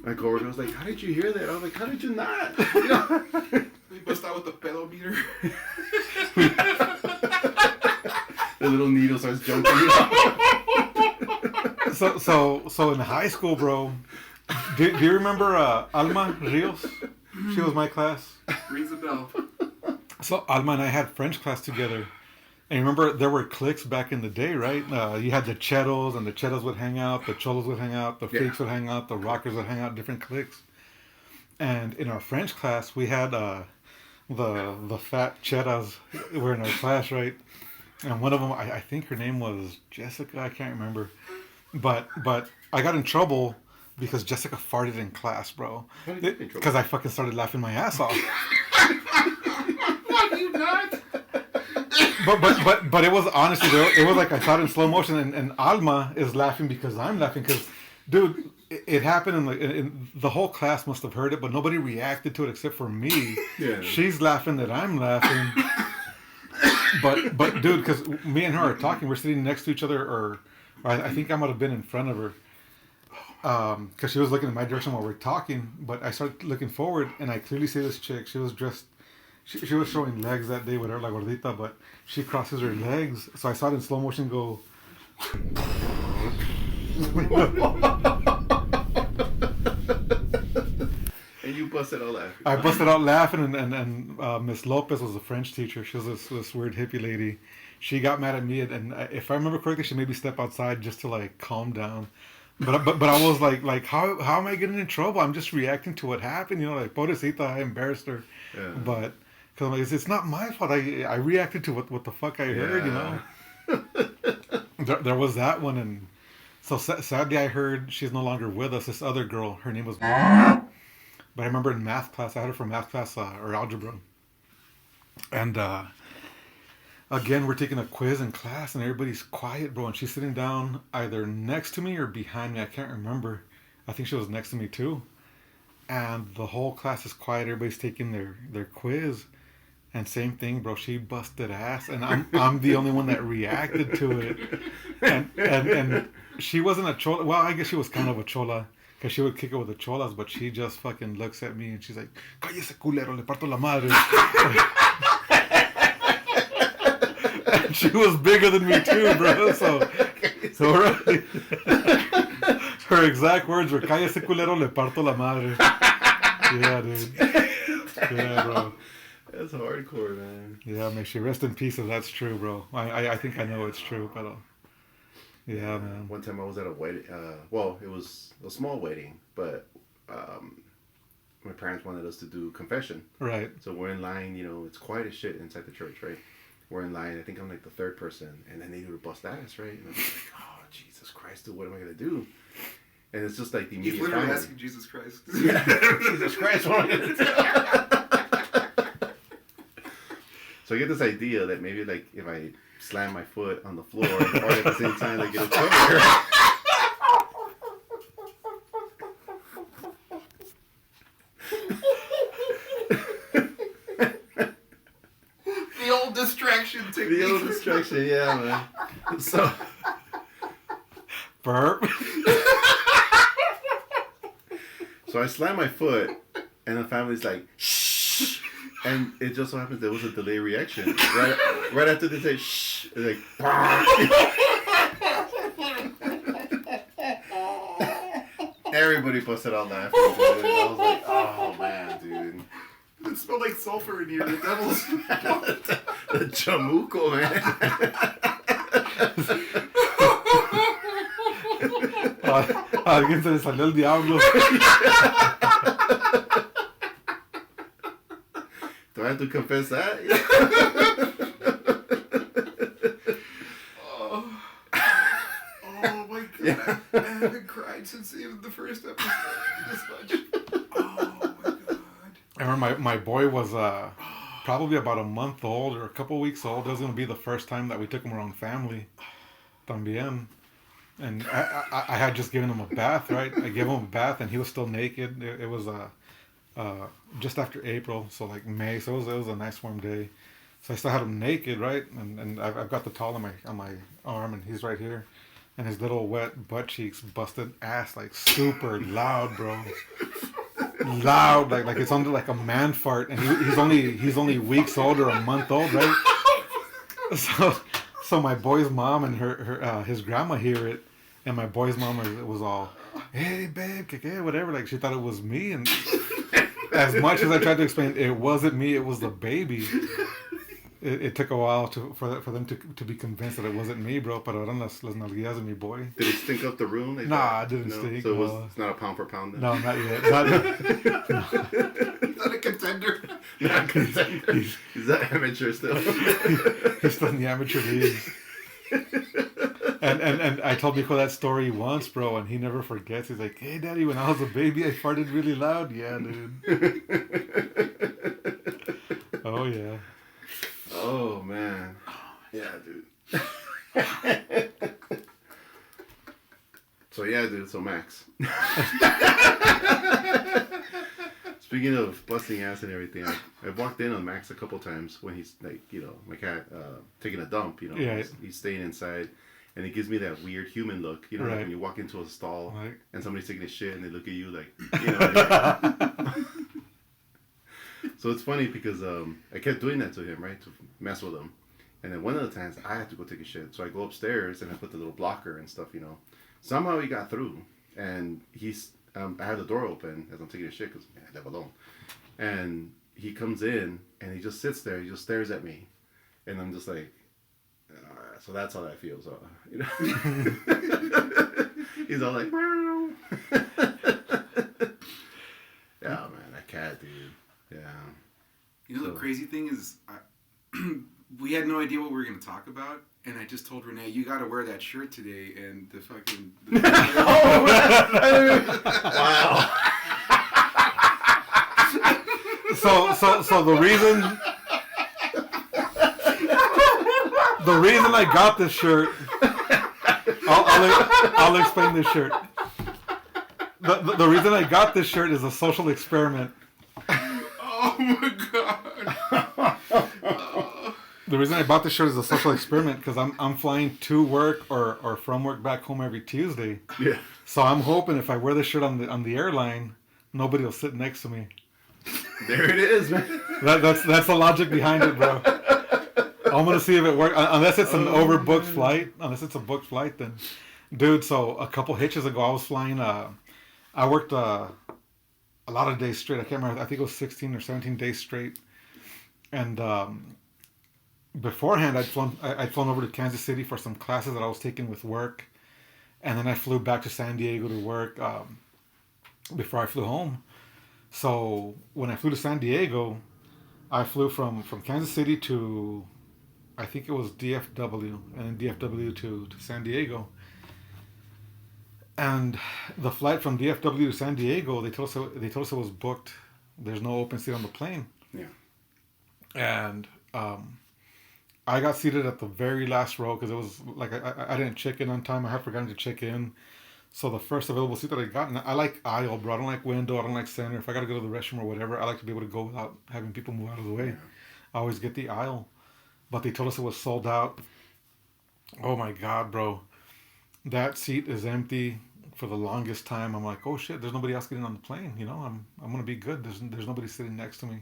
My coworker was like, "How did you hear that?" I was like, "How did you not?" You know? They bust out with the pedometer. The little needle starts jumping. So in high school, bro, do you remember Alma Rios? She was my class. Rings a bell. So Alma and I had French class together. And remember, there were cliques back in the day, right? You had the Chetos, and the Chetos would hang out, the Cholos would hang out, the Fakes would hang out, the Rockers would hang out, different cliques. And in our French class, we had the fat Chetas were in our class, right? And one of them, I think her name was Jessica, I can't remember. But I got in trouble because Jessica farted in class, bro. Because I fucking started laughing my ass off. Why do you not? But it was honestly, it was like I saw it in slow motion, and Alma is laughing because I'm laughing because, dude, it happened in the whole class must have heard it, but nobody reacted to it except for me. Yeah. She's laughing that I'm laughing. But dude, because me and her are talking, we're sitting next to each other, or I think I might have been in front of her. Because she was looking in my direction while we're talking, but I started looking forward, and I clearly see this chick. She was dressed. She was showing legs that day, whatever, like gordita, but she crosses her legs. So I saw it in slow motion go. And you busted out laughing. I busted out laughing, and Miss Lopez was a French teacher. She was this weird hippie lady. She got mad at me, and if I remember correctly, she made me step outside just to like calm down. But I was like how am I getting in trouble? I'm just reacting to what happened, you know, like pobrecita, I embarrassed her. Yeah. But because like, it's not my fault. I reacted to what the fuck I heard, you know. There was that one, and so sadly I heard she's no longer with us. This other girl, her name was. But I remember in math class, I had her from math class or algebra, and again we're taking a quiz in class, and everybody's quiet, bro. And she's sitting down either next to me or behind me. I can't remember. I think she was next to me too. And the whole class is quiet. Everybody's taking their quiz. And same thing, bro. She busted ass, and I'm the only one that reacted to it. And she wasn't a chola. Well, I guess she was kind of a chola, because she would kick it with the cholas. But she just fucking looks at me and she's like, "Cállese culero, le parto la madre." And she was bigger than me too, bro. So right. Her exact words were, "Cállese culero, le parto la madre." Yeah, dude. Yeah, bro. That's hardcore, man. Yeah, may she rest in peace if that's true, bro. I think I know it's true, but yeah, man. One time I was at a wedding. Well, it was a small wedding, but my parents wanted us to do confession. Right. So we're in line. You know, it's quiet as shit inside the church, right? We're in line. I think I'm like the third person, and then they do the bust ass, right? And I'm like, oh Jesus Christ, dude, what am I gonna do? And it's just like the immediate He's literally family. asking Jesus Christ. Yeah, Jesus Christ, what am I gonna do? So I get this idea that maybe like if I slam my foot on the floor or at the same time I get a cover. The old distraction technique. The old distraction, yeah, man. So Burp. So I slam my foot, and the family's like, shh. And it just so happens there was a delay reaction. Right after they say, shh, it's like, everybody busted out laughing. Dude. I was like, oh, man, dude. It smelled like sulfur in here. The devil's. The chamuco, man. Alguien se le salió el diablo. Do I have to confess that? Oh my god. Yeah. I haven't cried since even the first episode this much. Oh my god. I remember my boy was probably about a month old or a couple weeks old. It was going to be the first time that we took him around family. También. And I had just given him a bath, right? I gave him a bath and he was still naked. It was just after April, so like May. So it was a nice warm day. So I still had him naked, right? And I've got the towel on my arm, and he's right here, and his little wet butt cheeks busted ass like super loud, bro. Loud, like it's under like a man fart, and he's only weeks old or a month old, right? So my boy's mom and his grandma hear it, and my boy's mom was all, hey babe, whatever. Like she thought it was me, and as much as I tried to explain, it wasn't me, it was the baby. It took a while for them to be convinced that it wasn't me, bro. Pero eran las nalguillas de mi boy. Did it stink up the room? Nah, it didn't stink. So it's not a pound for pound then? No, not yet. Not Not a contender. Not a contender. He's an amateur still. He's still in the amateur leagues. And I told Nico that story once, bro, and he never forgets. He's like, hey, Daddy, when I was a baby, I farted really loud. Yeah, dude. Oh, yeah. Oh, man. Yeah, dude. So Max. Speaking of busting ass and everything, I've walked in on Max a couple times when he's like, my cat taking a dump, Yeah. he's staying inside, and he gives me that weird human look, like Right. when you walk into a stall Right. and somebody's taking a shit and they look at you like, So it's funny because I kept doing that to him, right, to mess with him. And then one of the times I had to go take a shit. So I go upstairs and I put the little blocker and stuff, Somehow he got through. And I have the door open as I'm taking a shit because I live alone. And he comes in and he just sits there. He just stares at me. And I'm just like, so that's how that feels. He's all like, meow. Yeah, man, that cat, dude. Yeah. The crazy thing is, we had no idea what we were going to talk about, and I just told Rene, you got to wear that shirt today, and the fucking... Wow. So the reason I got this shirt, I'll explain this shirt. The reason I got this shirt is a social experiment. Oh my god. The reason I bought this shirt is a social experiment because I'm flying to work or from work back home every Tuesday. Yeah. So I'm hoping if I wear this shirt on the airline, nobody will sit next to me. There it is, man. That's the logic behind it, bro. I'm gonna see if it works. Unless it's an overbooked flight. Unless it's a booked flight, then, dude. So a couple hitches ago, I was flying. I worked a lot of days straight. I can't remember. I think it was 16 or 17 days straight. And beforehand, I'd flown over to Kansas City for some classes that I was taking with work, and then I flew back to San Diego to work before I flew home. So when I flew to San Diego, I flew from Kansas City to, I think it was DFW, and then DFW to San Diego. And the flight from DFW to San Diego, they told us it was booked. There's no open seat on the plane. Yeah. And I got seated at the very last row because it was like I didn't check in on time. I had forgotten to check in. So the first available seat that I got, and I like aisle, bro. I don't like window. I don't like center. If I got to go to the restroom or whatever, I like to be able to go without having people move out of the way. Yeah. I always get the aisle. But they told us it was sold out. Oh my God, bro. That seat is empty for the longest time. I'm like, oh shit, there's nobody else getting on the plane. You know, I'm gonna be good. There's nobody sitting next to me.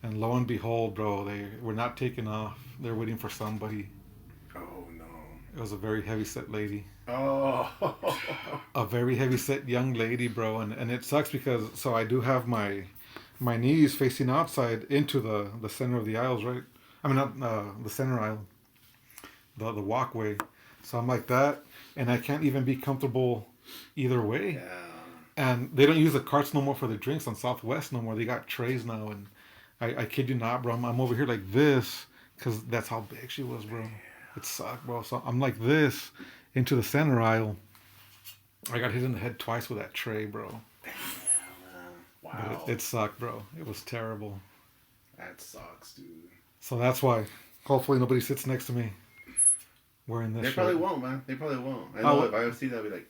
And lo and behold, bro, they were not taking off. They're waiting for somebody. Oh no. It was a very heavy set lady. Oh. A very heavy set young lady, bro. And it sucks because so I do have my knees facing outside into the center of the aisles, right? I mean not the center aisle. The walkway. So I'm like that, and I can't even be comfortable either way. Yeah. And they don't use the carts no more for the drinks on Southwest no more. They got trays now, and I kid you not, bro. I'm over here like this because that's how big she was, bro. It sucked, bro. So I'm like this into the center aisle. I got hit in the head twice with that tray, bro. Damn, man. Wow. But it sucked, bro. It was terrible. That sucks, dude. So that's why. Hopefully nobody sits next to me wearing this They shirt. probably won't, man. They probably won't. I know if I see that, I'll be like,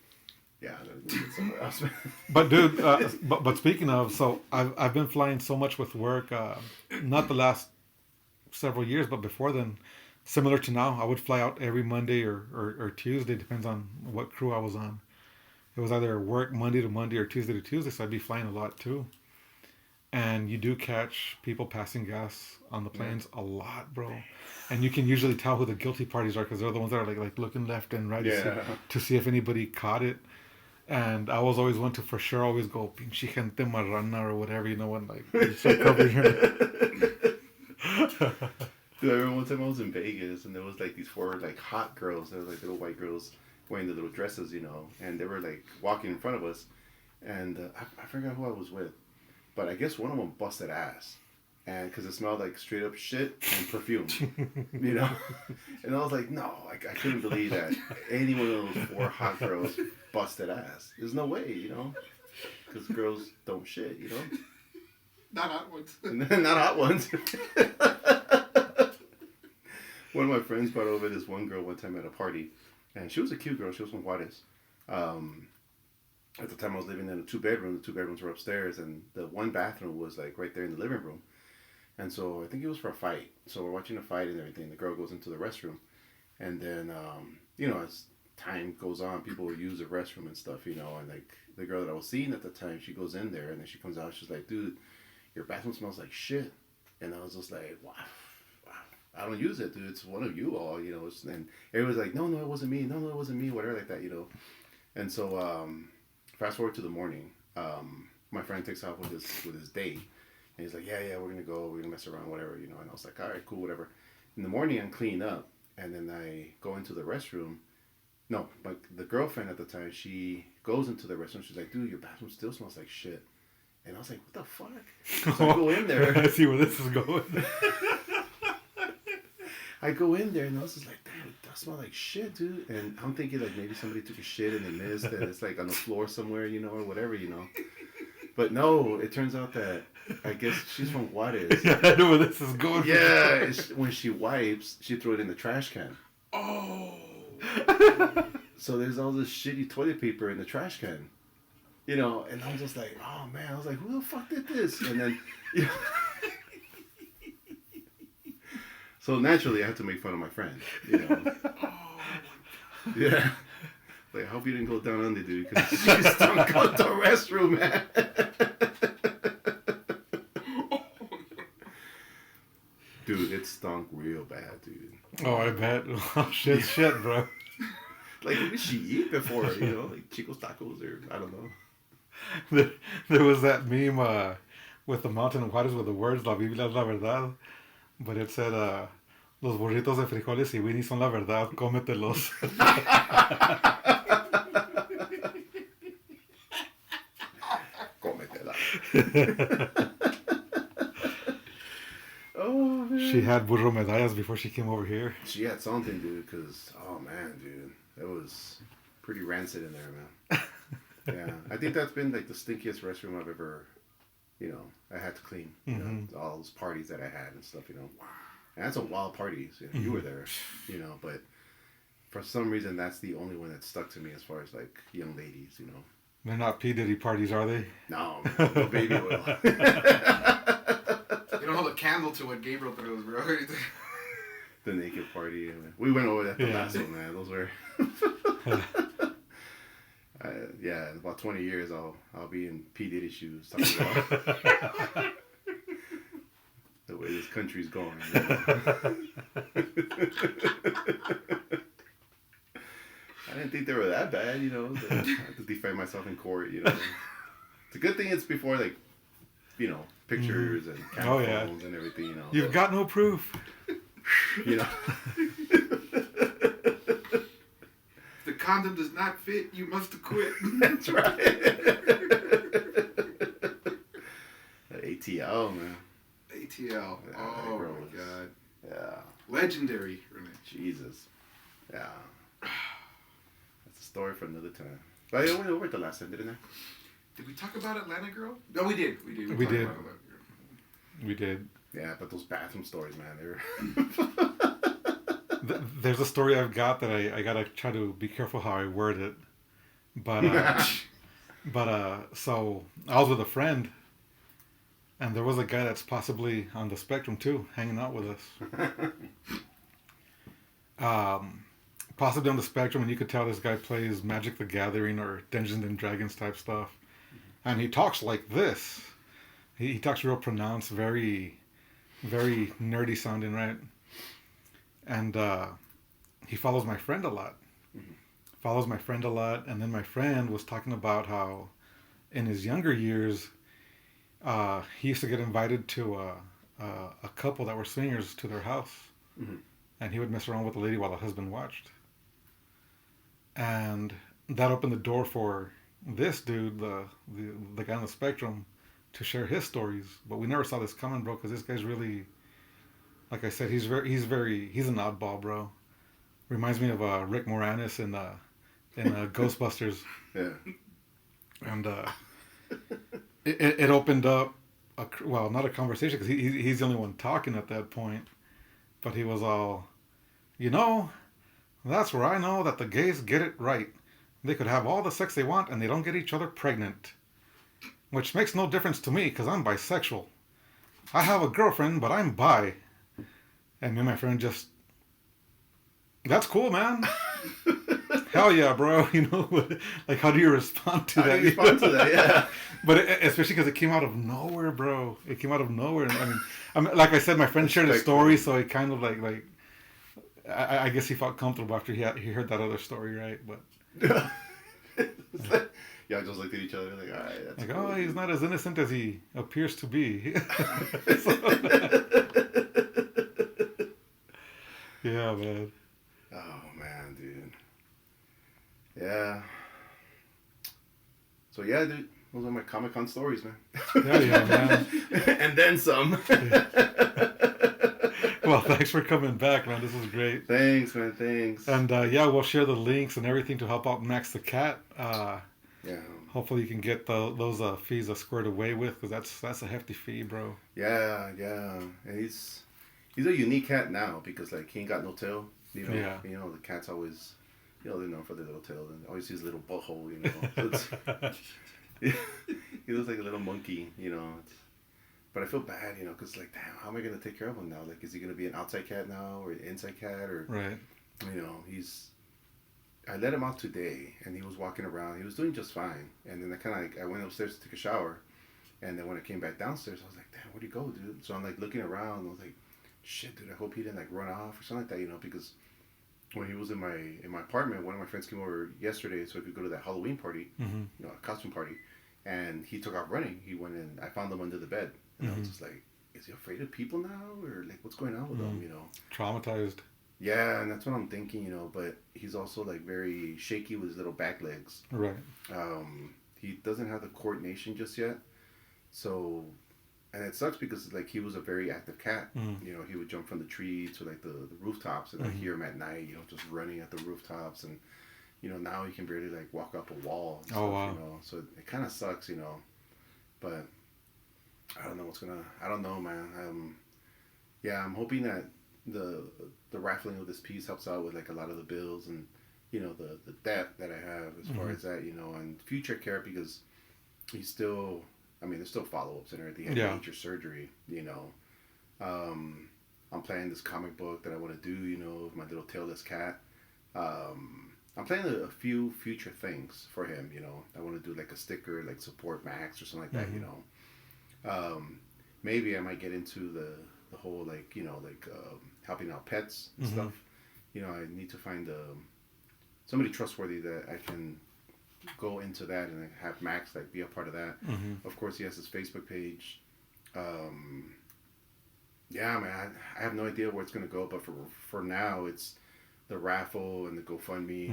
yeah, let's get somewhere else, man. But dude, but speaking of, so I've been flying so much with work. Not the last several years, but before then, similar to now, I would fly out every Monday or Tuesday, depends on what crew I was on. It was either work Monday to Monday or Tuesday to Tuesday, so I'd be flying a lot too. And you do catch people passing gas on the planes a lot, bro. And you can usually tell who the guilty parties are because they're the ones that are like looking left and right to see if anybody caught it. And I was always one to for sure always go pinche gente marrana or whatever, you know, when like you start covering her. Dude, I remember one time I was in Vegas and there was like these four like hot girls. They were like little white girls wearing the little dresses, you know, and they were like walking in front of us. And I forgot who I was with, but I guess one of them busted ass, and because it smelled like straight up shit and perfume, you know. And I was like, no, like I couldn't believe that any one of those four hot girls busted ass. There's no way, you know, because girls don't shit, you know. Not hot ones. Not hot ones. One of my friends brought over this one girl one time at a party, and she was a cute girl. She was from Juarez. At the time I was living in a 2-bedroom. The 2 bedrooms were upstairs, and the one bathroom was like right there in the living room. And so I think it was for a fight. So we're watching a fight and everything. The girl goes into the restroom, and then you know, as time goes on, people use the restroom and stuff, you know. And like the girl that I was seeing at the time, she goes in there, and then she comes out. She's like, "Dude, your bathroom smells like shit." And I was just like, "Wow. I don't use it, dude. It's one of you all, you know." And everybody's like, no, it wasn't me. No, it wasn't me. Whatever like that, you know. And so fast forward to the morning. My friend takes off with his date. And he's like, yeah, we're going to go. We're going to mess around, whatever, you know. And I was like, all right, cool, whatever. In the morning, I'm cleaning up. And then I go into the restroom. No, but the girlfriend at the time, she goes into the restroom. She's like, dude, your bathroom still smells like shit. And I was like, what the fuck? So I go in there. I see where this is going. I go in there and I was just like, damn, it does smell like shit, dude. And I'm thinking like maybe somebody took a shit and they missed and it's like on the floor somewhere, you know, or whatever, you know. But no, it turns out that I guess she's from Juarez. Yeah, I know where this is going. Yeah, when she wipes, she throw it in the trash can. Oh. So there's all this shitty toilet paper in the trash can. You know, and I was just like, oh man, I was like, who the fuck did this? And then, you know. So naturally, I had to make fun of my friend, you know. Yeah. Like, I hope you didn't go down under, dude, because she stunk out the restroom, man. Dude, it stunk real bad, dude. Oh, I bet. Oh, shit, bro. Like, what did she eat before, you know? Like, Chico's tacos or, I don't know. There was that meme with the mountain of Juarez with the words La Biblia es la verdad, but it said los burritos de frijoles y Winnie son la verdad, cómetelos. Cómetela. Oh, man. She had burro medallas before she came over here. She had something, dude, because, oh, man, dude. It was pretty rancid in there, man. Yeah. I think that's been, like, the stinkiest restroom I've ever, I had to clean. You know, all those parties that I had and stuff, And that's some wild parties. You were there, but for some reason, that's the only one that stuck to me as far as, like, young ladies, They're not P. Diddy parties, are they? No, no baby oil. You don't hold a candle to what Gabriel throws, bro. The naked party. We went over that the last one, man. Those were... yeah, in about 20 years, I'll be in P. Diddy shoes talking about the way this country's going. I didn't think they were that bad, I had to defend myself in court, It's a good thing it's before, like, pictures and camera phones and everything, You've got no proof. If the condom does not fit, you must acquit. That's right. ATL, man. ATL. Yeah, Oh, my God. Yeah. Legendary, Rene. Jesus. Yeah. That's a story for another time. But I went over it the last time, didn't I? Did we talk about Atlanta Girl? No, we did. We did. We talked did. about Atlanta Girl. We did. Yeah, but those bathroom stories, man, they're... There's a story I've got that I gotta try to be careful how I word it. But so I was with a friend, and there was a guy that's possibly on the spectrum too, hanging out with us. Possibly on the spectrum, and you could tell this guy plays Magic the Gathering or Dungeons and Dragons type stuff. And he talks like this. He talks real pronounced, very, very nerdy sounding, right? And he follows my friend a lot. And then my friend was talking about how in his younger years, he used to get invited to a couple that were swingers to their house. Mm-hmm. And he would mess around with the lady while the husband watched. And that opened the door for this dude, the guy on the spectrum, to share his stories. But we never saw this coming, bro, because this guy's really, like I said, he's an oddball, bro. Reminds me of Rick Moranis in Ghostbusters. Yeah. And it opened up, not a conversation, because he's the only one talking at that point. But he was all, that's where I know that the gays get it right. They could have all the sex they want and they don't get each other pregnant. Which makes no difference to me because I'm bisexual. I have a girlfriend, but I'm bi. And me and my friend just, that's cool, man. Hell yeah, bro. Like, how do you respond to that? How do you respond to that, yeah. But especially because it came out of nowhere, bro. It came out of nowhere. I mean, like I said, my friend shared a story, so it kind of like I guess he felt comfortable after he heard that other story, right? But y'all just looked at each other like, all right, that's like, cool. oh, he's not as innocent as he appears to be. Yeah, man. Oh man, dude. Yeah. So yeah, dude, those are my Comic-Con stories, man. Yeah, man. And then some. Well, thanks for coming back, man. This was great. Thanks, man. Thanks. And we'll share the links and everything to help out Max the cat. Yeah. Hopefully you can get those fees squared away with, because that's a hefty fee, bro. Yeah. And he's a unique cat now because like he ain't got no tail. Yeah. The cat's always, they're known for their little tail and always his little butthole. So he looks like a little monkey. But I feel bad, because like, damn, how am I gonna take care of him now? Like, is he gonna be an outside cat now or an inside cat or? Right. I let him out today, and he was walking around. He was doing just fine. And then I went upstairs to take a shower, and then when I came back downstairs, I was like, damn, where'd he go, dude? So I'm like looking around. I was like, shit, dude, I hope he didn't like run off or something like that, because when he was in my apartment, one of my friends came over yesterday so I could go to that Halloween party, a costume party. and he took off running. He went in. I found him under the bed, and I was Mhm. just like, "Is he afraid of people now, or like what's going on with him?" You know. Traumatized. Yeah, and that's what I'm thinking. You know, but he's also like very shaky with his little back legs. Right. He doesn't have the coordination just yet, so. And it sucks because like he was a very active cat. You know, he would jump from the tree to like the rooftops, and I hear him at night. You know, just running at the rooftops, and you know now he can barely like walk up a wall. And Oh, stuff, wow. You know, so it kind of sucks. You know, but I don't know what's gonna. I don't know, man. Yeah, I'm hoping that the raffling of this piece helps out with like a lot of the bills and you know the debt that I have as far as that. You know, and future care because he's still. I mean, there's still follow-ups and everything. And major surgery, you know. I'm planning this comic book that I want to do, you know, with my little tailless cat. I'm planning a few future things for him, you know. I want to do like a sticker, like support Max or something like that, you know. Maybe I might get into the whole like, you know, like helping out pets and stuff. You know, I need to find somebody trustworthy that I can go into that and have Max like be a part of that. Of course, he has his Facebook page. Yeah, man, I have no idea where it's gonna go, but for now, it's the raffle and the GoFundMe.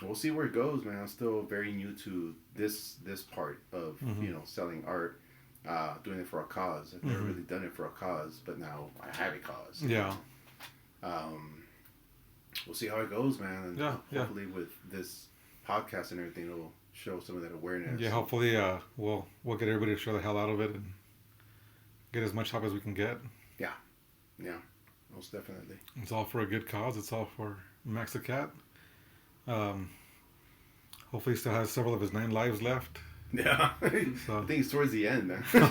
We'll see where it goes, man. I'm still very new to this part of you know selling art, doing it for a cause. I've never really done it for a cause, but now I have a cause. Yeah. We'll see how it goes, man. And Yeah, hopefully with this podcast and everything, it'll show some of that awareness. Yeah, hopefully we'll get everybody to show the hell out of it and get as much help as we can get. Yeah, most definitely. It's all for a good cause. It's all for Max the cat. Hopefully he still has several of his 9 lives left. Yeah. So. I think it's towards the end, man. Pobre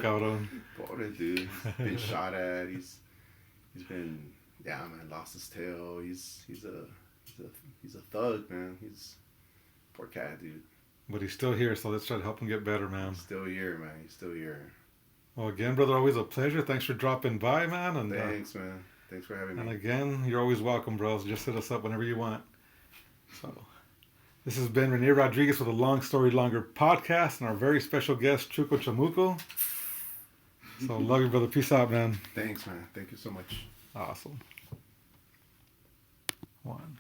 cabrón. Pobre dude. He's been shot at. He's been lost his tail. He's a thug, man. He's poor cat, dude. But he's still here, so let's try to help him get better, man. He's still here, man. He's still here. Well, again, brother, always a pleasure. Thanks for dropping by, man. And thanks, man. Thanks for having me. And again, you're always welcome, bros. Just hit us up whenever you want. So, this has been Rene Rodriguez with the Long Story Longer podcast and our very special guest, Chuco Chamuco. So, love you, brother. Peace out, man. Thanks, man. Thank you so much. Awesome. 1.